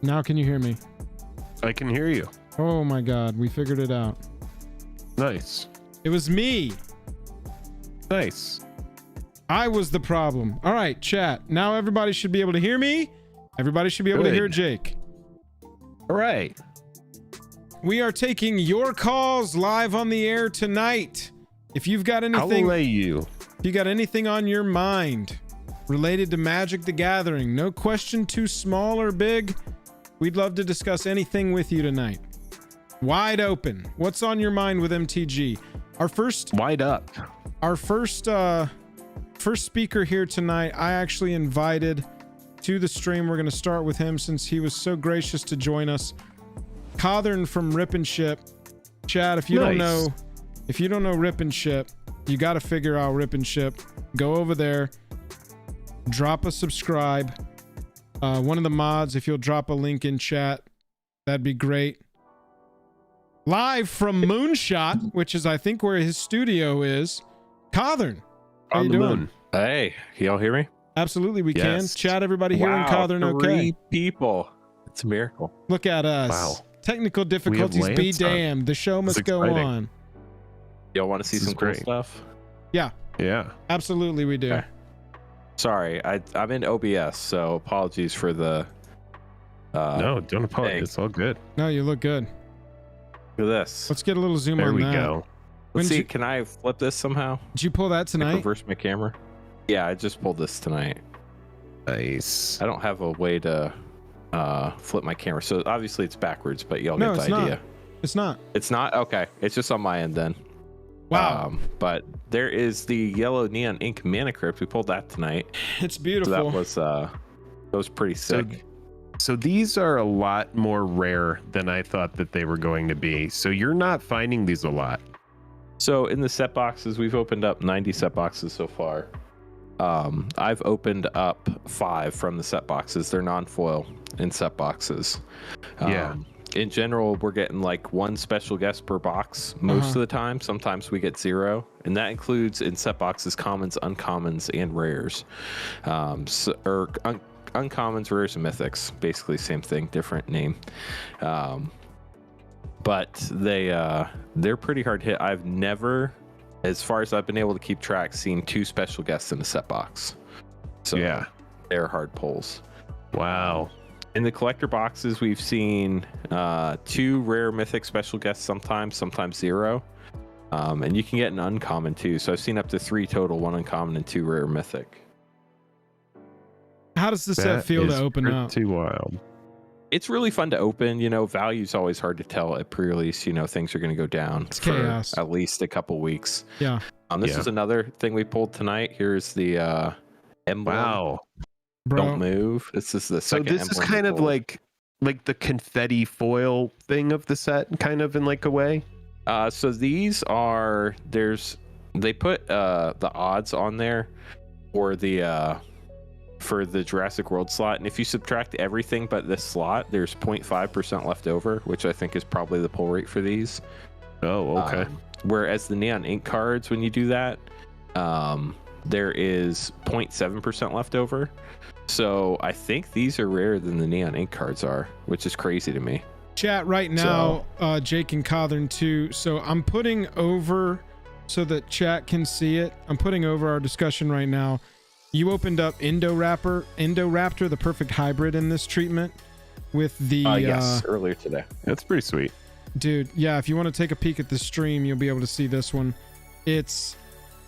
Now can you hear me? I can hear you. Oh my god, we figured it out. Nice. It was me. Nice. I was the problem. All right, chat. Now everybody should be able to hear me. Everybody should be able to hear Jake. All right. We are taking your calls live on the air tonight. If you've got anything, if you got anything on your mind related to Magic the Gathering, no question too small or big. We'd love to discuss anything with you tonight. Wide open. What's on your mind with MTG? Our first speaker here tonight, I actually invited to the stream. We're going to start with him since he was so gracious to join us. Cothern from Rip and Ship. Chad, if you don't know Rip and Ship, you got to figure out Rip and Ship. Go over there, drop a subscribe. One of the mods, if you'll drop a link in chat, that'd be great. Live from Moonshot, which is I think where his studio is. Cothern, how you doing? Moon. Hey, can y'all hear me? Absolutely, we can. Chat, everybody here in Cothern, okay? 3 people. It's a miracle. Look at us. Wow. Technical difficulties be damned. The show must go on. Y'all want to see some cool stuff? Yeah. Yeah. Absolutely, we do. Okay. Sorry, I'm in OBS, so apologies for the. No, don't apologize. It's all good. No, you look good. Look at this. Let's get a little zoom There on we that. go. Let's see. Can I flip this somehow? Did you pull that Like, tonight? reverse my camera. Yeah, I just pulled this tonight. Nice. I don't have a way to flip my camera, so obviously it's backwards. But y'all No, get it's the idea. not. It's not. It's not okay. It's just on my end then. Wow. But there is the yellow neon ink mana crypt. We pulled that tonight. It's So beautiful. that was pretty sick. So these are a lot more rare than I thought that they were going to be. So you're not finding these a lot. So in the set boxes, we've opened up 90 set boxes so far. I've opened up 5 from the set boxes. They're non-foil in set boxes. Yeah. In general, we're getting like 1 special guest per box most of the time. Sometimes we get 0, and that includes in set boxes commons, uncommons, and rares. Uncommons, rares, and mythics. Basically, same thing, different name. But they're pretty hard hit. I've never, as far as I've been able to keep track, seen 2 special guests in a set box. So Yeah. they're hard pulls. Wow. In the collector boxes, we've seen 2 rare mythic special guests sometimes 0. And you can get an uncommon too. So I've seen up to 3 total, 1 uncommon and 2 rare mythic. How does the set feel to open up? Too wild. It's really fun to open. You know, value's always hard to tell at pre-release. You know, things are going to go down It's for chaos. at least a couple weeks. Yeah. This is another thing we pulled tonight. Here's the emblem. Wow. Bro. Don't move. This is the So second this is emblem kind we of pulled. like the confetti foil thing of the set, kind of in like a way. So these are they put the odds on there for the Jurassic World slot, and if you subtract everything but this slot, there's 0.5% left over, which I think is probably the pull rate for these. Oh, okay. Whereas the neon ink cards, when you do that, there is 0.7% left over. So I think these are rarer than the neon ink cards are, which is crazy to me. Chat right now, Jake and Cothern too. So I'm putting over so that chat can see it. I'm putting over our discussion right now. You opened up Indoraptor, the perfect hybrid in this treatment with the yes, earlier today. That's pretty sweet. dude. Yeah, if you want to take a peek at the stream, you'll be able to see this one. It's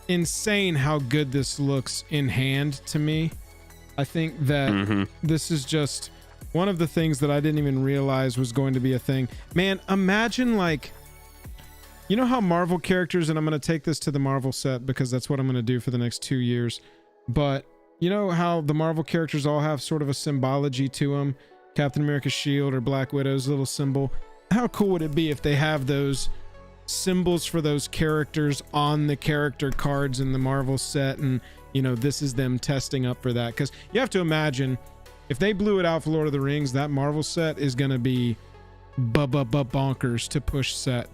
insane how good this looks in hand to me. I think that this is just one of the things that I didn't even realize was going to be a thing. Man, imagine like, you know how Marvel characters, and I'm going to take this to the Marvel set because that's what I'm going to do for the next 2 years. But you know how the Marvel characters all have sort of a symbology to them? Captain America's shield or Black Widow's little symbol. How cool would it be if they have those symbols for those characters on the character cards in the Marvel set, and you know, this is them testing up for that? Because you have to imagine if they blew it out for Lord of the Rings, that Marvel set is going to be bonkers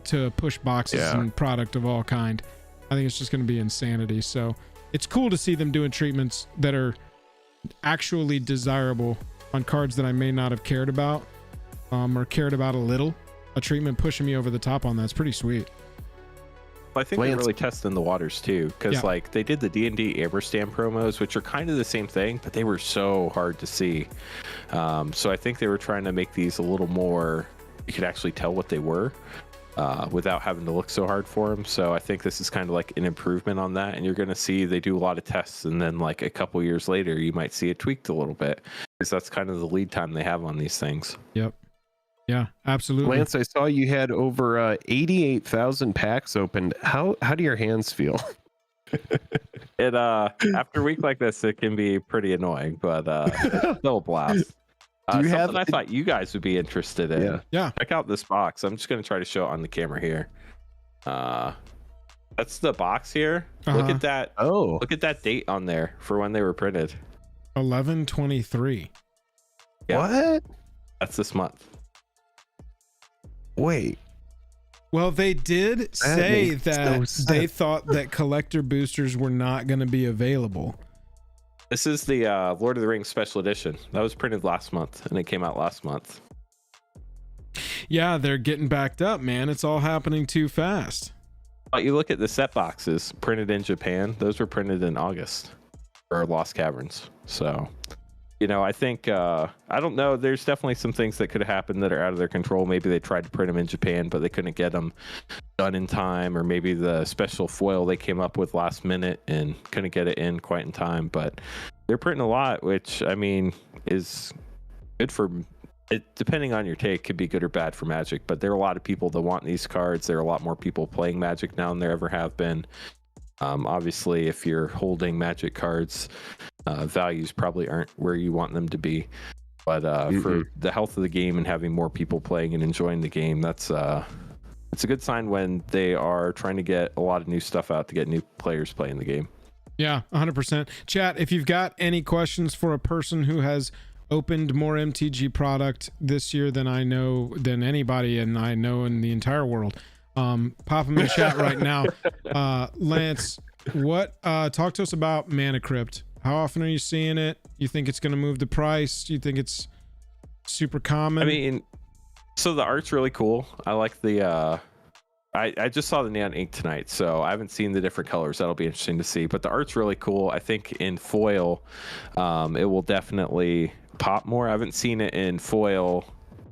to push boxes and product of all kind. I think it's just going to be insanity. So it's cool to see them doing treatments that are actually desirable on cards that I may not have cared about, or cared about a little. A treatment pushing me over the top on that's pretty sweet. I think they're really testing the waters too, because like they did the D&D Amberstam promos, which are kind of the same thing, but they were so hard to see. So I think they were trying to make these a little more, you could actually tell what they were without having to look so hard for them. So I think this is kind of like an improvement on that, and you're going to see they do a lot of tests, and then like a couple years later you might see it tweaked a little bit, because that's kind of the lead time they have on these things. Yep. Yeah, absolutely. Lance, I saw you had over 88,000 packs opened. How do your hands feel? It after a week like this, it can be pretty annoying, but it's still a blast. Something I thought you guys would be interested in. Yeah. Check out this box. I'm just gonna try to show it on the camera here. That's the box here. Look at that. Oh, look at that date on there for when they were printed. 11/23. Yeah. What? That's this month. Wait. Well, they did say that sense. they thought that collector boosters were not going to be available. This is the Lord of the Rings special edition. That was printed last month, and it came out last month. Yeah, they're getting backed up, man. It's all happening too fast. But you look at the set boxes printed in Japan; those were printed in August for Lost Caverns. So I think I don't know. There's definitely some things that could have happened that are out of their control. Maybe they tried to print them in Japan, but they couldn't get them done in time, or maybe the special foil they came up with last minute and couldn't get it in quite in time. But they're printing a lot, which I mean is good for it. Depending on your take, could be good or bad for Magic. But there are a lot of people that want these cards. There are a lot more people playing Magic now than there ever have been. Obviously, if you're holding Magic cards, values probably aren't where you want them to be. But for the health of the game and having more people playing and enjoying the game, it's a good sign when they are trying to get a lot of new stuff out to get new players playing the game. Yeah, 100%. Chat, if you've got any questions for a person who has opened more MTG product this year than anybody and I know in the entire world, pop them in chat right now. Lance, talk to us about Mana Crypt. How often are you seeing it? You think it's going to move the price? Do you think it's super common? I mean, so the art's really cool. I like the I just saw the neon ink tonight, so I haven't seen the different colors. That'll be interesting to see, but the art's really cool. I think in foil it will definitely pop more. I haven't seen it in foil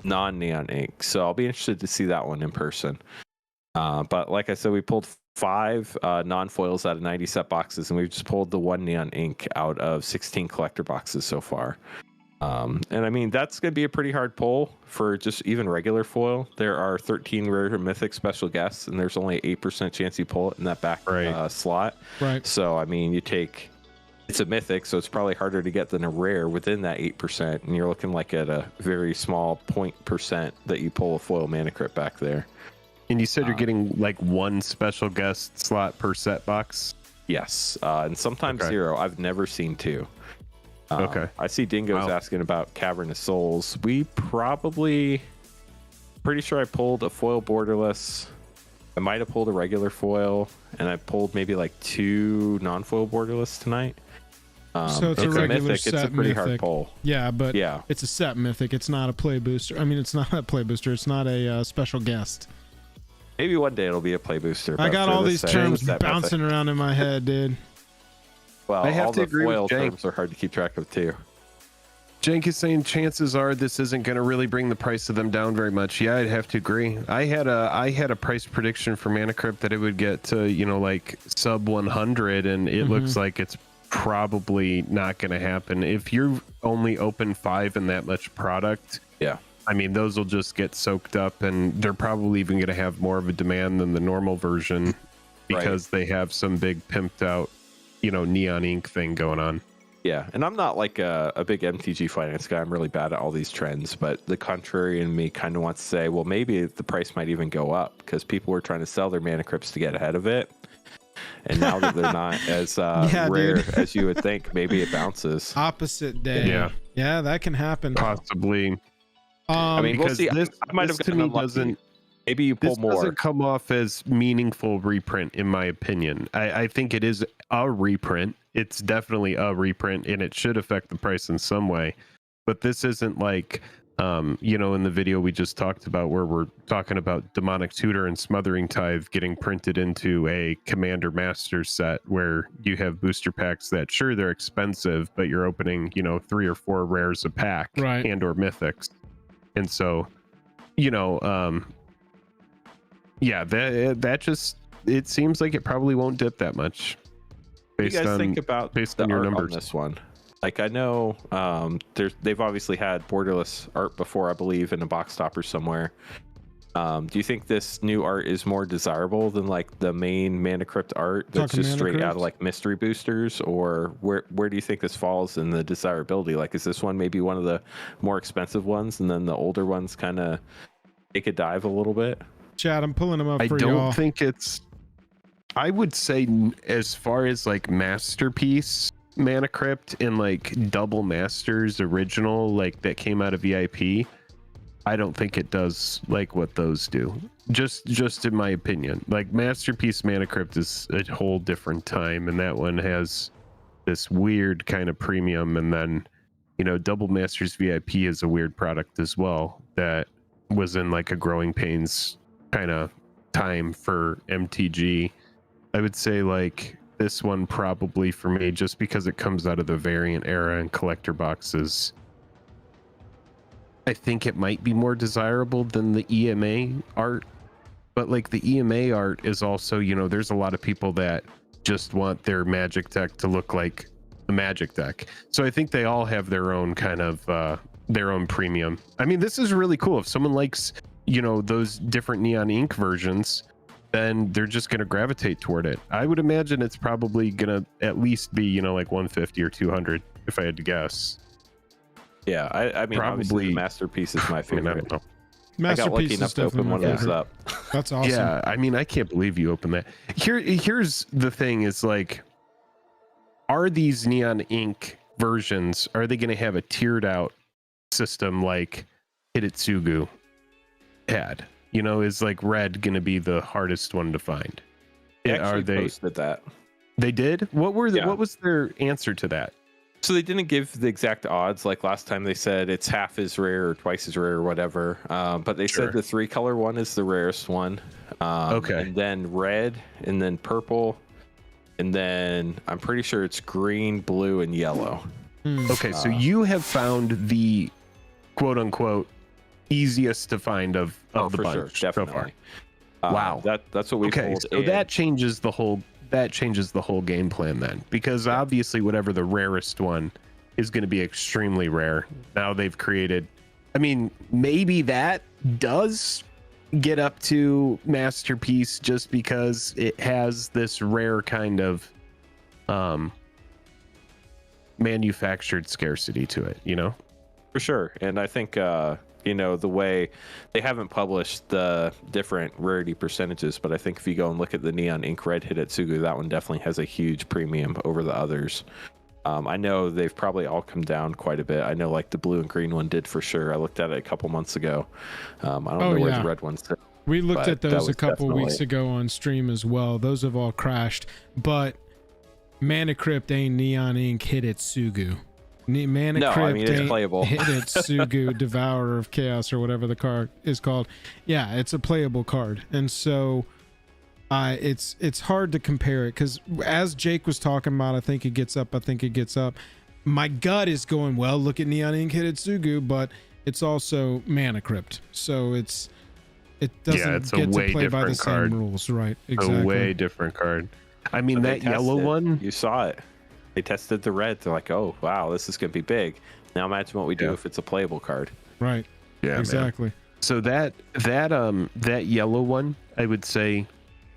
non-neon ink, so I'll be interested to see that one in person. But like I said, we pulled 5 non-foils out of 90 set boxes, and we've just pulled the 1 neon ink out of 16 collector boxes so far. And I mean, that's going to be a pretty hard pull for just even regular foil. There are 13 rare or mythic special guests, and there's only 8% chance you pull it in that back slot. Right. So, I mean, it's a mythic, so it's probably harder to get than a rare within that 8%. And you're looking like at a very small 0.% that you pull a foil Mana Crypt back there. And you said you're getting like 1 special guest slot per set box? Yes. And sometimes 0. I've never seen 2. Okay. I see Dingo's asking about Cavern of Souls. Pretty sure I pulled a foil borderless. I might have pulled a regular foil, and I pulled maybe like 2 non-foil borderless tonight. So it's a regular mythic. set It's a pretty mythic. hard pull. Yeah, but it's a set mythic. It's not a play booster. I mean, it's not a play booster. It's not a special guest. Maybe one day it'll be a play booster. I got all these terms bouncing around in my head, dude. Well, I have all to the agree foil with Jank. terms are hard to keep track of too. Jank is saying chances are this isn't going to really bring the price of them down very much. Yeah, I'd have to agree. I had a price prediction for Mana Crypt that it would get to like sub 100, and it looks like it's probably not going to happen. If you only open 5 in that much product, I mean, those will just get soaked up, and they're probably even going to have more of a demand than the normal version because they have some big pimped out, neon ink thing going on. Yeah, and I'm not like a big MTG Finance guy. I'm really bad at all these trends, but the contrary in me kind of wants to say, well, maybe the price might even go up because people were trying to sell their Mana Crypts to get ahead of it. And now that they're not as rare as you would think, maybe it bounces. Opposite day. Yeah, that can happen. Possibly. I mean, we'll see. This I might have to me unlucky. doesn't. Maybe you pull This more. doesn't come off as meaningful reprint, in my opinion. I think it is a reprint. It's definitely a reprint, and it should affect the price in some way. But this isn't like, in the video we just talked about where we're talking about Demonic Tutor and Smothering Tithe getting printed into a Commander Master set where you have booster packs that, sure, they're expensive, but you're opening, 3 or 4 rares a pack and or mythics. And so, that just, it seems like it probably won't dip that much. What do you guys think about based the on your art numbers on this one? Like, I know they've obviously had borderless art before, I believe, in a box topper somewhere. Do you think this new art is more desirable than like the main Mana Crypt art that's just straight out of like mystery boosters, or where do you think this falls in the desirability? Like, is this one maybe one of the more expensive ones, and then the older ones kind of take a dive a little bit? Chad, I'm pulling them up for y'all. I y'all. don't think it's. I would say as far as like masterpiece Mana Crypt and like Double Masters original, like that came out of VIP, I don't think it does like what those do. Just in my opinion. Like Masterpiece Mana Crypt is a whole different time, and that one has this weird kind of premium, and then Double Masters VIP is a weird product as well that was in like a growing pains kind of time for MTG. I would say like this one probably for me, just because it comes out of the variant era and collector boxes. I think it might be more desirable than the EMA art, but like the EMA art is also, you know, there's a lot of people that just want their Magic deck to look like a Magic deck. So I think they all have their own kind of their own premium. I mean, this is really cool. If someone likes, you know, those different Neon Ink versions, then they're just going to gravitate toward it. I would imagine it's probably going to at least be, you know, like 150 or 200 if I had to guess. Yeah, I mean, obviously the Masterpiece is my favorite. I don't know. I got lucky enough to open one of those up. That's awesome. Yeah, I mean, I can't believe you opened that. Here's the thing: is like, are these Neon Ink versions? Are they going to have a tiered out system like Hitotsugu had? You know, is like red going to be the hardest one to find? Are they posted that? They did. What was their answer to that? So they didn't give the exact odds. Like last time they said it's half as rare or twice as rare or whatever. But they said the 3-color one is the rarest one. Okay. And then red, and then purple, and then I'm pretty sure it's green, blue, and yellow. Okay, so you have found the quote unquote easiest to find of the bunch sure, definitely. So far. Wow. That's what we pulled. So that changes the whole game plan then, because obviously whatever the rarest one is going to be extremely rare. Now they've created, I mean, maybe that does get up to Masterpiece just because it has this rare kind of manufactured scarcity to it, you know? For sure. And I think you know, the way they haven't published the different rarity percentages, but I think if you go and look at the Neon Ink Red Hitotsugu, that one definitely has a huge premium over the others. I know they've probably all come down quite a bit. I know like the blue and green one did for sure. I looked at it a couple months ago. I don't know where the red one's. We looked at those a couple weeks ago on stream as well. Those have all crashed, but Mana Crypt ain't Neon Ink Hitotsugu. Mana Crypt it's playable. Hitotsugu Devourer of Chaos or whatever the card is called. Yeah, it's a playable card, and so it's hard to compare it because as Jake was talking about, I think it gets up. My gut is going, well, look at Neon Ink Hitotsugu, but it's also Mana Crypt, so it doesn't get to play by the same rules, right? Exactly. A way different card. I mean, that yellow one, you saw it. They tested the red. They're like, oh, wow, this is going to be big. Now imagine what we do if it's a playable card. Right. Yeah, exactly. Man. So that yellow one, I would say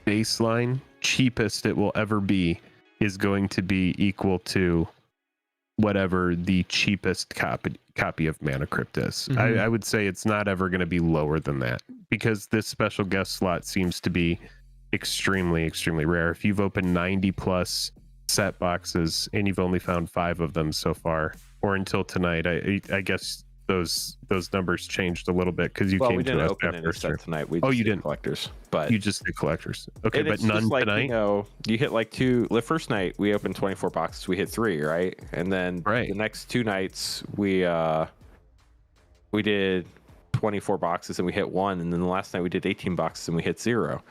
baseline, cheapest it will ever be is going to be equal to whatever the cheapest copy of Mana Crypt is. Mm-hmm. I would say it's not ever going to be lower than that because this special guest slot seems to be extremely, extremely rare. If you've opened 90 plus set boxes and you've only found 5 of them so far, or until tonight, I guess those numbers changed a little bit because you came to us after set tonight. You didn't collectors, but you just did collectors. Okay, but none like, tonight. You know, you hit like 2. The first night we opened 24 boxes, we hit 3, right? And then the next 2 nights we did 24 boxes and we hit 1, and then the last night we did 18 boxes and we hit 0.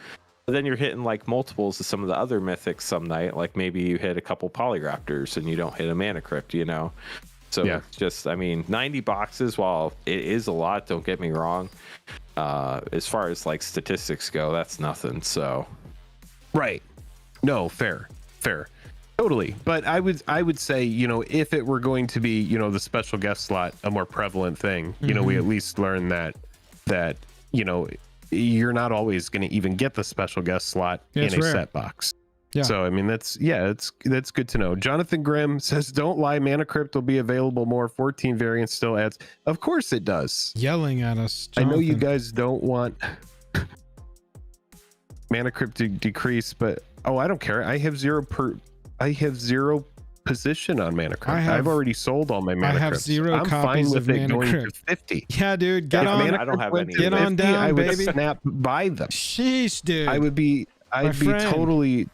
But then you're hitting like multiples of some of the other mythics some night, like maybe you hit a couple Polyraptors and you don't hit a Mana Crypt, you know? So it's just, I mean, 90 boxes, while it is a lot, don't get me wrong, as far as like statistics go, that's nothing. So right. No, fair. Totally. But I would say, you know, if it were going to be, you know, the special guest slot, a more prevalent thing, you know, we at least learn that, you know, you're not always going to even get the special guest slot in a set box. Yeah. So, I mean, that's good to know. Jonathan Grimm says, don't lie, Mana Crypt will be available more. 14 variants still adds. Of course it does. Yelling at us, Jonathan. I know you guys don't want Mana Crypt to decrease, but I don't care. I have zero position on Mana Crypt. I've already sold all my Mana Crypts. I have 0 copies of Mana Crypt. 50. Yeah, dude, get on. I don't have any. Get on down, I would baby. snap by them. Sheesh, dude. I'd be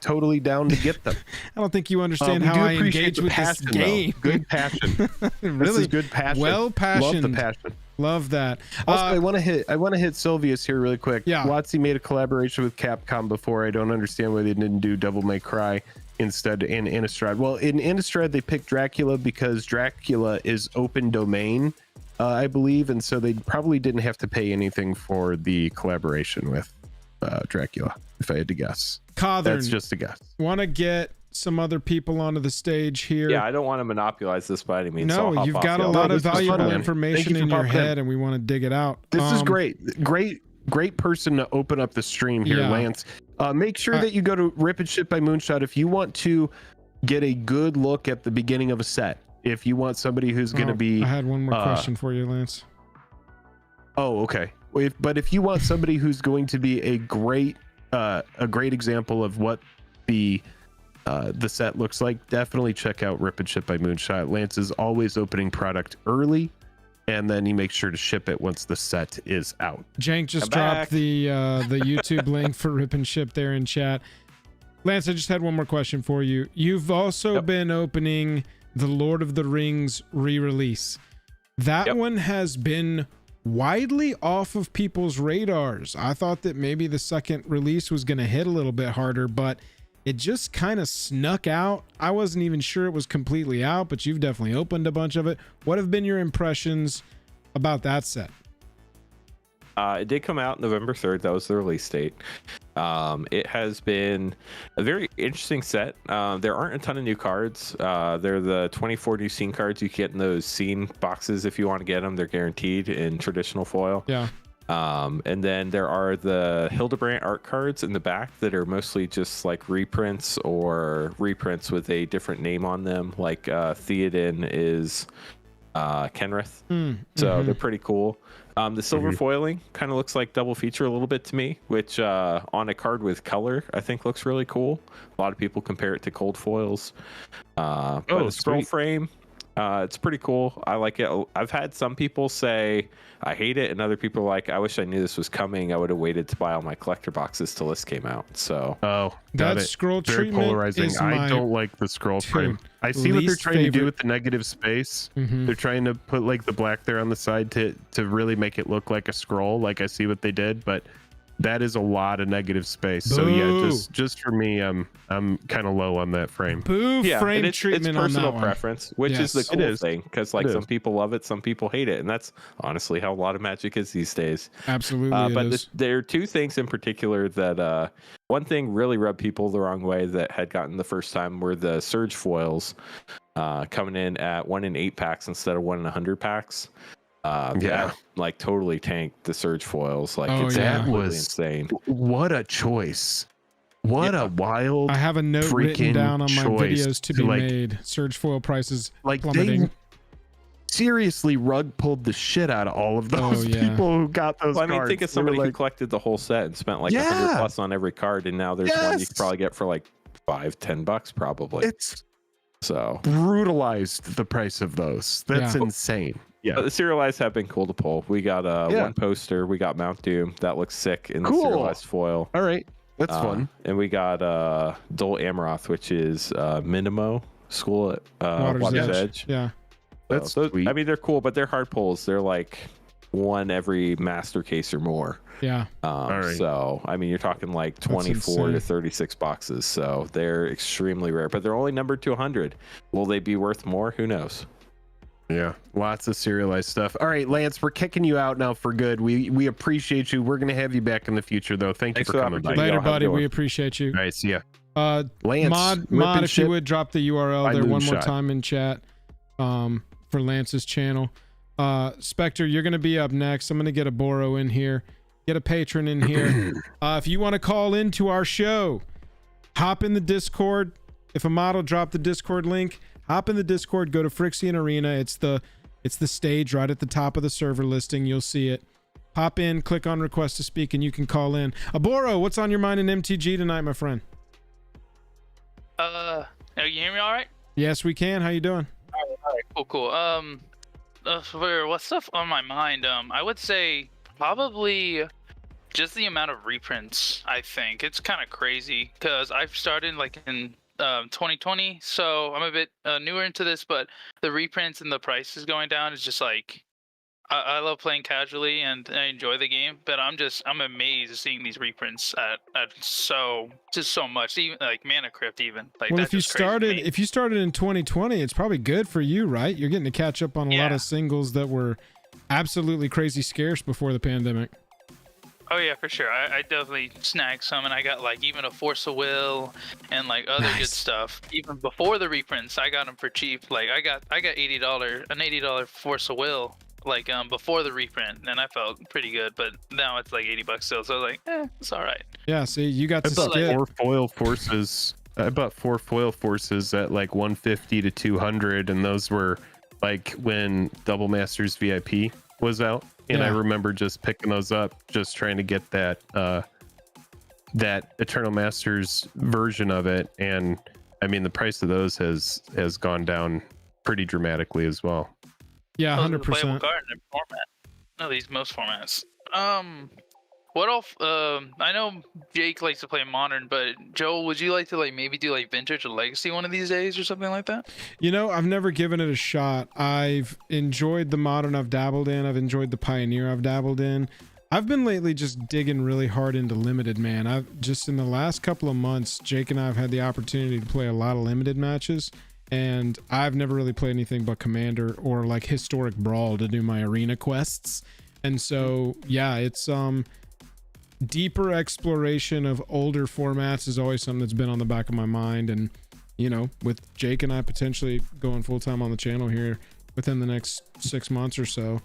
totally down to get them. I don't think you understand how I engage with this game. Though. Good passion. Really, this is good passion. Well passioned. Love the passion. Love that. Also, I want to hit Sylvius here really quick. Yeah. WotC made a collaboration with Capcom before. I don't understand why they didn't do Devil May Cry. instead in Innistrad. Well, in Innistrad they picked Dracula because Dracula is open domain, I believe, and so they probably didn't have to pay anything for the collaboration with Dracula, if I had to guess. Cawthorn, that's just a guess. Want to get some other people onto the stage here? Yeah, I don't want to monopolize this by any means. No, so you've got a lot of valuable information in your head, in. and we want to dig it out. This is great person to open up the stream here, Lance. Make sure that you go to Rip and Ship by Moonshot if you want to get a good look at the beginning of a set. If you want somebody who's going to be... I had one more question for you, Lance. Oh, okay. But if you want somebody who's going to be a great example of what the set looks like, definitely check out Rip and Ship by Moonshot. Lance is always opening product early, and then he makes sure to ship it once the set is out. Jank just dropped the YouTube link for Rip and Ship there in chat. Lance, I just had one more question for you. You've also been opening the Lord of the Rings re-release. That one has been widely off of people's radars. I thought that maybe the second release was going to hit a little bit harder, but it just kind of snuck out. I wasn't even sure it was completely out, but you've definitely opened a bunch of it. What have been your impressions about that set? It did come out November 3rd. That was the release date. It has been a very interesting set. There aren't a ton of new cards. They're the 24 new scene cards you get in those scene boxes if you want to get them. They're guaranteed in traditional foil. Yeah. And then there are the Hildebrand art cards in the back that are mostly just like reprints or reprints with a different name on them. Like Theoden is Kenrith. So they're pretty cool. The silver foiling kind of looks like double feature a little bit to me, which on a card with color, I think looks really cool. A lot of people compare it to cold foils. But the scroll frame, it's pretty cool. I like it. I've had some people say I hate it, and other people are like, I wish I knew this was coming. I would have waited to buy all my collector boxes till this came out. So that scroll very treatment polarizing. is I don't like the scroll frame. I see what they're trying to do with the negative space. They're trying to put like the black there on the side to really make it look like a scroll. Like I see what they did, but that is a lot of negative space. Boo. So yeah, just for me, I'm kind of low on that frame. Frame it's treatment personal on that preference, which is the cool thing, because like some is. people love it, some people hate it, and that's honestly how a lot of Magic is these days. Absolutely, but there are two things in particular that one thing really rubbed people the wrong way that had gotten the first time were the Surge foils coming in at 1 in 8 packs instead of 1 in 100 packs. That like totally tanked the Surge foils. Like that was insane. What a choice. What a wild. I have a note written down on my videos to be made. Surge foil prices plummeting. They seriously rug pulled the shit out of all of those people who got those cards. I mean, think of somebody who collected the whole set and spent like $100+ on every card, and now there's one you could probably get for like $5-10 probably. It's so brutalized the price of those. That's insane. Yeah, but the serialized have been cool to pull. We got one poster. We got Mount Doom that looks sick in the serialized foil. All right, that's fun. And we got Dol Amroth, which is Minimo School at Water's Edge. Yeah, that's sweet. I mean, they're cool, but they're hard pulls. They're like one every master case or more. Yeah. So I mean, you're talking like 24 to 36 boxes. So they're extremely rare, but they're only numbered to 100. Will they be worth more? Who knows? Yeah, lots of serialized stuff. All right, Lance, we're kicking you out now for good. We appreciate you. We're going to have you back in the future, though. Thanks for coming by. Later, buddy. We appreciate you. All right, see ya. Lance, mod, if you would drop the URL there one more time in chat for Lance's channel. Spectre, you're going to be up next. I'm going to get a Boro in here, get a patron in here. If you want to call into our show, hop in the Discord. If a model drop the Discord link, hop in the Discord, go to Frixian Arena. It's the stage right at the top of the server listing. You'll see it. Hop in, click on request to speak, and you can call in. Aboro, what's on your mind in MTG tonight, my friend? You hear me all right? Yes, we can. How you doing? All right, cool. What's stuff on my mind? I would say probably just the amount of reprints. I think it's kind of crazy because I've started like in 2020, so I'm a bit newer into this, but the reprints and the prices going down is just like I love playing casually and I enjoy the game, but I'm amazed seeing these reprints at so much, even like Mana Crypt, even like. Well, that's if you started in 2020, it's probably good for you, right? You're getting to catch up on a lot of singles that were absolutely crazy scarce before the pandemic. Oh yeah, for sure. I definitely snagged some, and I got like even a Force of Will and like other good stuff. Even before the reprints, I got them for cheap. Like I got an $80 Force of Will like before the reprint, and I felt pretty good. But now it's like $80 still, so I was like, it's all right. Yeah, see, you got to skip. skip. 4 foil forces. I bought 4 foil forces at like 150 to 200, and those were like when Double Masters VIP was out. And I remember just picking those up, just trying to get that that Eternal Masters version of it. And I mean, the price of those has gone down pretty dramatically as well. Yeah, 100%. Playable card in every format. No, these most formats. What else? I know Jake likes to play Modern, but Joel, would you like to like maybe do like Vintage or Legacy one of these days or something like that? You know, I've never given it a shot. I've enjoyed the Modern I've dabbled in. I've enjoyed the Pioneer I've dabbled in. I've been lately just digging really hard into Limited, man. I've just in the last couple of months, Jake and I have had the opportunity to play a lot of Limited matches, and I've never really played anything but Commander or like Historic Brawl to do my arena quests. And so, yeah, it's deeper exploration of older formats is always something that's been on the back of my mind. And you know, with Jake and I potentially going full-time on the channel here within the next 6 months or so,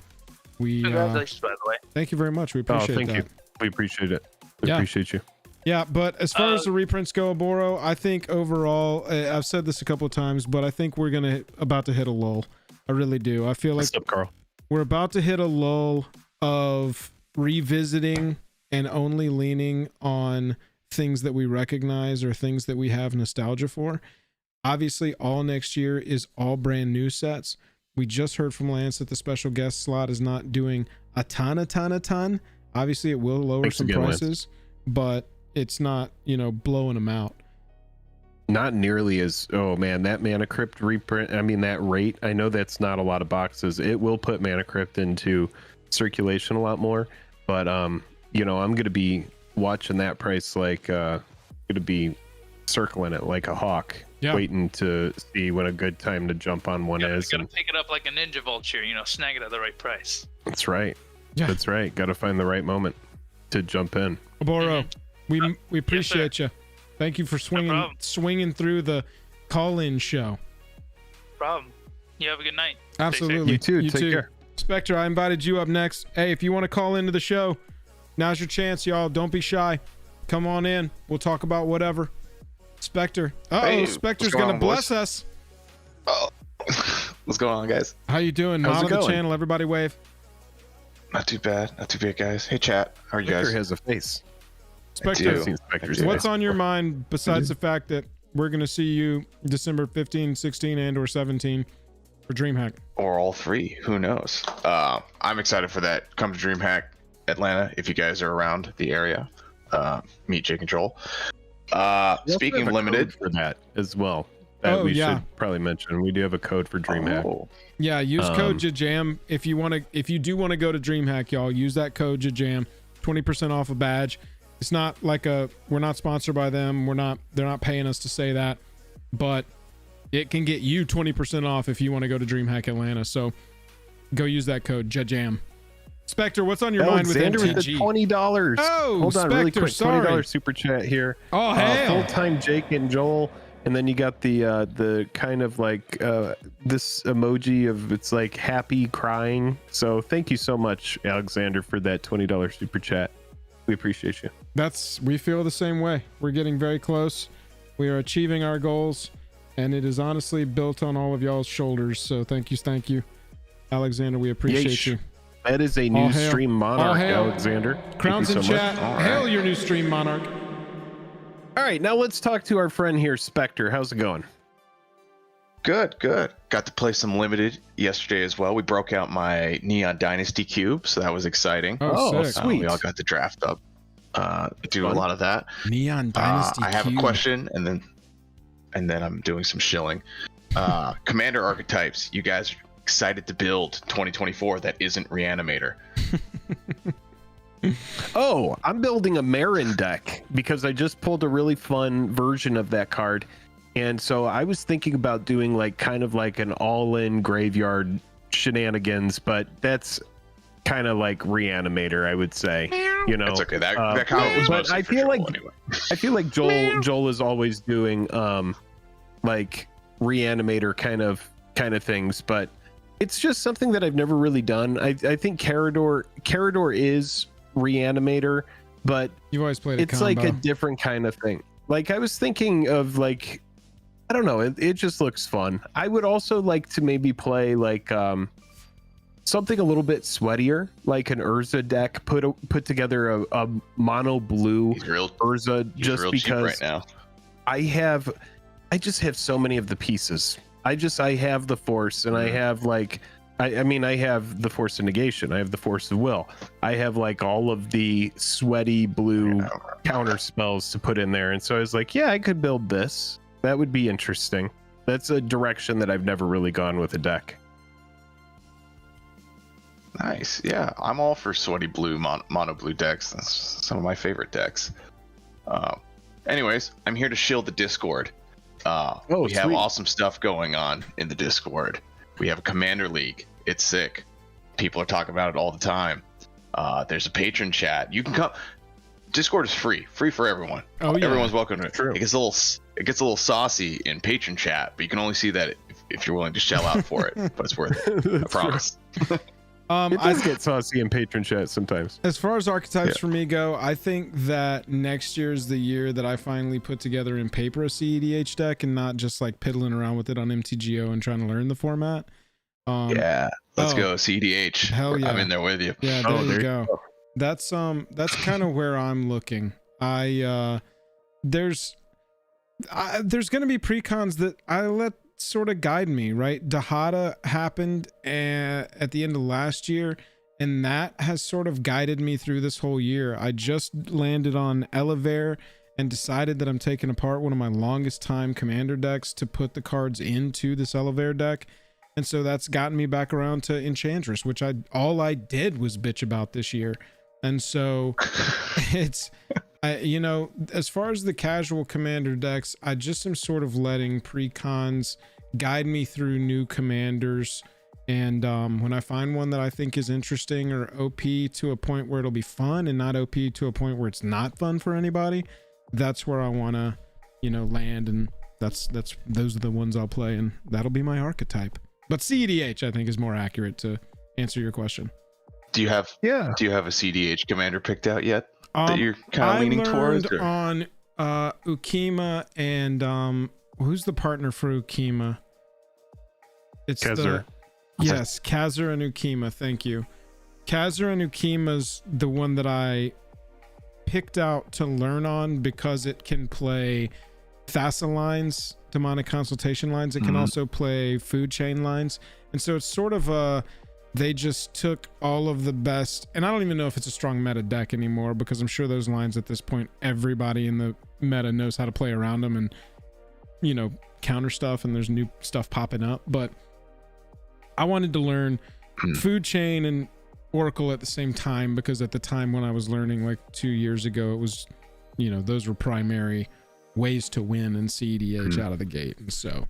we congratulations, by the way. Thank you very much. We appreciate thank that. you. We appreciate it. We appreciate you. Yeah, but as far as the reprints go, Boro, I think overall, I've said this a couple of times, but I think we're about to hit a lull. I really do. I feel like What's up, Carl? We're about to hit a lull of revisiting and only leaning on things that we recognize or things that we have nostalgia for. Obviously, all next year is all brand new sets. We just heard from Lance that the special guest slot is not doing a ton. Obviously, it will lower some prices, but it's not, you know, blowing them out. Not nearly as, oh man, that Mana Crypt reprint, I mean, that rate, I know that's not a lot of boxes. It will put Mana Crypt into circulation a lot more, but you know, I'm going to be watching that price like going to be circling it like a hawk, waiting to see when a good time to jump on one is. You got to pick it up like a ninja vulture, you know, snag it at the right price. That's right. Yeah. That's right. Got to find the right moment to jump in. Boro, we appreciate you. Thank you for swinging through the call-in show. No problem. You have a good night. Absolutely. You too. Take care. Spectre, I invited you up next. Hey, if you want to call into the show, now's your chance, y'all. Don't be shy. Come on in. We'll talk about whatever. Spectre. Hey, Spectre's going to bless us. Oh, what's going on, guys? How you doing? Not on the channel. Everybody wave. Not too bad. Not too bad, guys. Hey, chat. How are you guys? Spectre has a face. Spectre, what's on your mind besides the fact that we're going to see you December 15, 16, and or 17 for DreamHack? Or all three. Who knows? I'm excited for that. Come to DreamHack Atlanta if you guys are around the area. Meet Jake and Joel. Speaking of limited for that as well, that we should probably mention. We do have a code for DreamHack. Yeah, use code JAJAM if you do want to go to DreamHack, y'all. Use that code JAJAM, 20% off a badge. It's not like we're not sponsored by them. They're not paying us to say that, but it can get you 20% off if you want to go to DreamHack Atlanta. So go use that code JAJAM. Spectre, what's on your mind with MTG? $20. Oh, hold on, Spectre, really quick. sorry. $20 super chat here. Oh, hey. Full-time Jake and Joel, and then you got the kind of like this emoji of it's like happy crying. So thank you so much, Alexander, for that $20 super chat. We appreciate you. We feel the same way. We're getting very close. We are achieving our goals, and it is honestly built on all of y'all's shoulders. So thank you, Alexander. We appreciate you. That is a new stream monarch, Alexander. Crowns in chat. Hail your new stream monarch. All right, now let's talk to our friend here, Spectre. How's it going? Good. Got to play some limited yesterday as well. We broke out my Neon Dynasty cube, so that was exciting. Oh, sweet. We all got the draft up. Do a lot of that. Neon Dynasty I have a question, and then I'm doing some shilling. Commander archetypes. You guys excited to build 2024 that isn't Reanimator? Oh, I'm building a Marin deck because I just pulled a really fun version of that card. And so I was thinking about doing like kind of like an all-in graveyard shenanigans, but that's kind of like Reanimator, I would say. You know, It's okay. That comment was but mostly I for feel Joel like anyway. I feel like Joel is always doing like Reanimator kind of things, but it's just something that I've never really done. I think Carador is Reanimator, but You've always played it's combo. like a different kind of thing. Like I was thinking of like, I don't know, it just looks fun. I would also like to maybe play like something a little bit sweatier, like an Urza deck, put together a mono blue Urza, just because right now. I just have so many of the pieces. I have the force, and I have like I mean I have the force of negation, I have the force of will, I have like all of the sweaty blue counter spells to put in there, and so I was like, yeah, I could build this. That would be interesting. That's a direction that I've never really gone with a deck. Nice. Yeah, I'm all for sweaty blue mono blue decks. That's some of my favorite decks. Anyways, I'm here to shield the Discord. We have sweet. awesome stuff going on in the Discord. We have a Commander League. It's sick. People are talking about it all the time. There's a patron chat. You can come. Discord is free for everyone. Oh, yeah. Everyone's welcome to it. True. It gets a little saucy in patron chat, but you can only see that if you're willing to shell out for it. But it's worth it. I promise. It does get saucy in patron chat sometimes. As far as archetypes for me go, I think that next year is the year that I finally put together in paper a CEDH deck and not just like piddling around with it on MTGO and trying to learn the format. Yeah, let's go CDH. Hell yeah. I'm in there with you. Yeah, there you go. That's kind of where I'm looking. There's gonna be precons that I let sort of guide me, right? Dahada happened at the end of last year, and that has sort of guided me through this whole year. I just landed on Elevair and decided that I'm taking apart one of my longest time commander decks to put the cards into this Elevair deck. And so that's gotten me back around to Enchantress, which all I did was bitch about this year. And so it's, you know, as far as the casual commander decks, I just am sort of letting precons guide me through new commanders. And when I find one that I think is interesting or OP to a point where it'll be fun and not OP to a point where it's not fun for anybody, that's where I want to, you know, land. And those are the ones I'll play, and that'll be my archetype. But CEDH, I think, is more accurate to answer your question. Do you have a CDH commander picked out yet that you're kind of leaning towards? Or? On Ukima and who's the partner for Ukima? It's Kazur. Yes, Kazur and Ukima. Thank you. Kazur and Ukima's the one that I picked out to learn on because it can play Thassa lines, demonic consultation lines. It can also play food chain lines, and so it's sort of they just took all of the best, and I don't even know if it's a strong meta deck anymore, because I'm sure those lines at this point everybody in the meta knows how to play around them and, you know, counter stuff, and there's new stuff popping up. But I wanted to learn food chain and Oracle at the same time, because at the time when I was learning like 2 years ago, it was, you know, those were primary ways to win in CEDH out of the gate. And so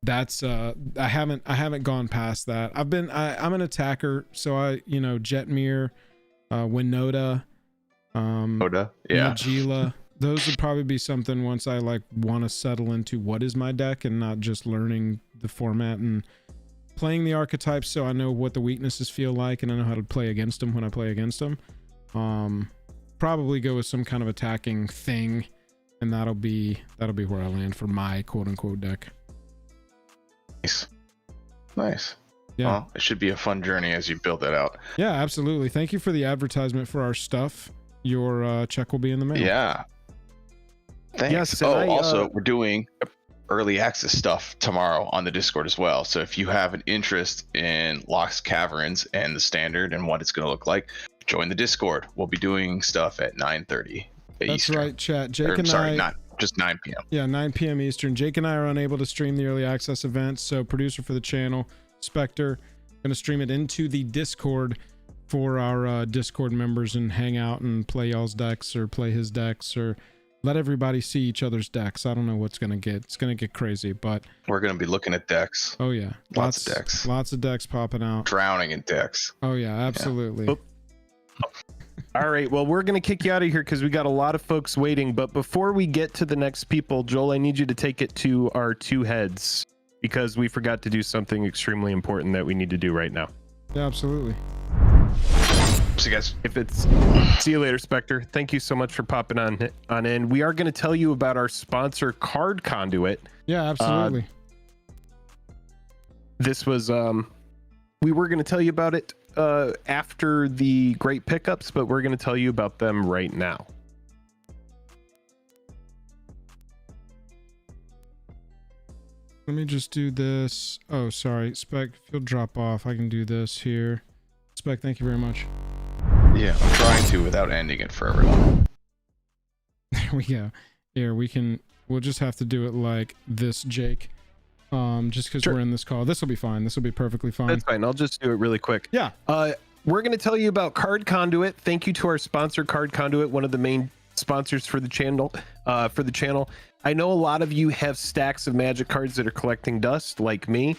that's I haven't gone past that. I'm an attacker, so I, you know, Jetmir, Winota, Magila, those would probably be something once I like want to settle into what is my deck and not just learning the format and playing the archetypes, so I know what the weaknesses feel like and I know how to play against them when I play against them. Probably go with some kind of attacking thing, and that'll be where I land for my quote unquote deck. Nice. Yeah. Well, it should be a fun journey as you build that out. Yeah, absolutely. Thank you for the advertisement for our stuff. Your check will be in the mail. Yeah. Thanks. Yes, also, we're doing early access stuff tomorrow on the Discord as well. So if you have an interest in Lost Caverns and the standard and what it's going to look like, join the Discord. We'll be doing stuff at 9:30 That's Eastern. right, chat. Jake and sorry, I, not just 9 p.m. Yeah, 9 p.m. Eastern. Jake and I are unable to stream the early access events, so producer for the channel Spectre. Going to stream it into the Discord for our Discord members and hang out and play y'all's decks or play his decks or let everybody see each other's decks. I don't know what's going to get. It's going to get crazy, but We're going to be looking at decks. oh yeah. Lots of decks. Lots of decks popping out. Drowning in decks. Oh yeah, absolutely. Yeah. All right, well, we're going to kick you out of here because we got a lot of folks waiting. But before we get to the next people, Joel, I need you to take it to our two heads because we forgot to do something extremely important that we need to do right now. Yeah, absolutely. See you guys. See you later, Spectre. Thank you so much for popping on in. We are going to tell you about our sponsor, Card Conduit. Yeah, absolutely. This was we were going to tell you about it after the great pickups, but we're going to tell you about them right now. Let me just do this. Oh, sorry, Spec, if you'll drop off, I can do this here. Spec, thank you very much. Yeah, I'm trying to without ending it for everyone. There we go. Here, we'll just have to do it like this, Jake. Just because we're in this call. This will be fine. This will be perfectly fine. That's fine. I'll just do it really quick. Yeah. We're going to tell you about Card Conduit. Thank you to our sponsor, Card Conduit, one of the main sponsors for the channel. I know a lot of you have stacks of Magic cards that are collecting dust, like me.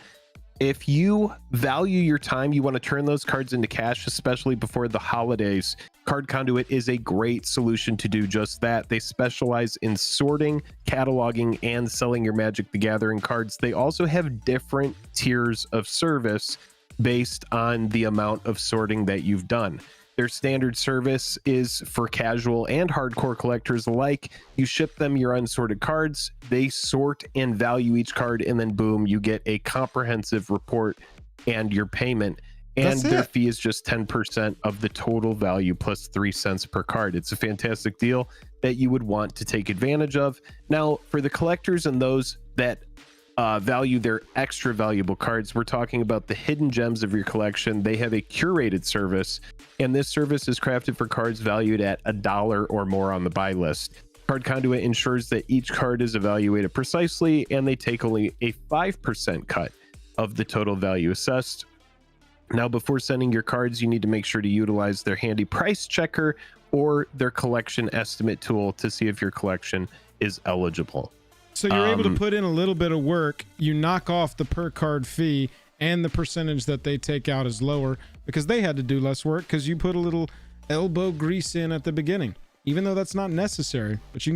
If you value your time, you want to turn those cards into cash, especially before the holidays, Card Conduit is a great solution to do just that. They specialize in sorting, cataloging, and selling your Magic the Gathering cards. They also have different tiers of service based on the amount of sorting that you've done. Their standard service is for casual and hardcore collectors alike. You ship them your unsorted cards, they sort and value each card, and then boom, you get a comprehensive report and your payment. And their fee is just 10% of the total value plus 3 cents per card. It's a fantastic deal that you would want to take advantage of. Now, for the collectors and those that value their extra valuable cards, we're talking about the hidden gems of your collection. They have a curated service, and this service is crafted for cards valued at $1 or more on the buy list. Card Conduit ensures that each card is evaluated precisely, and they take only a 5% cut of the total value assessed. Now, before sending your cards, you need to make sure to utilize their handy price checker or their collection estimate tool to see if your collection is eligible. So you're able to put in a little bit of work. You knock off the per card fee, and the percentage that they take out is lower because they had to do less work because you put a little elbow grease in at the beginning, even though that's not necessary. But you can get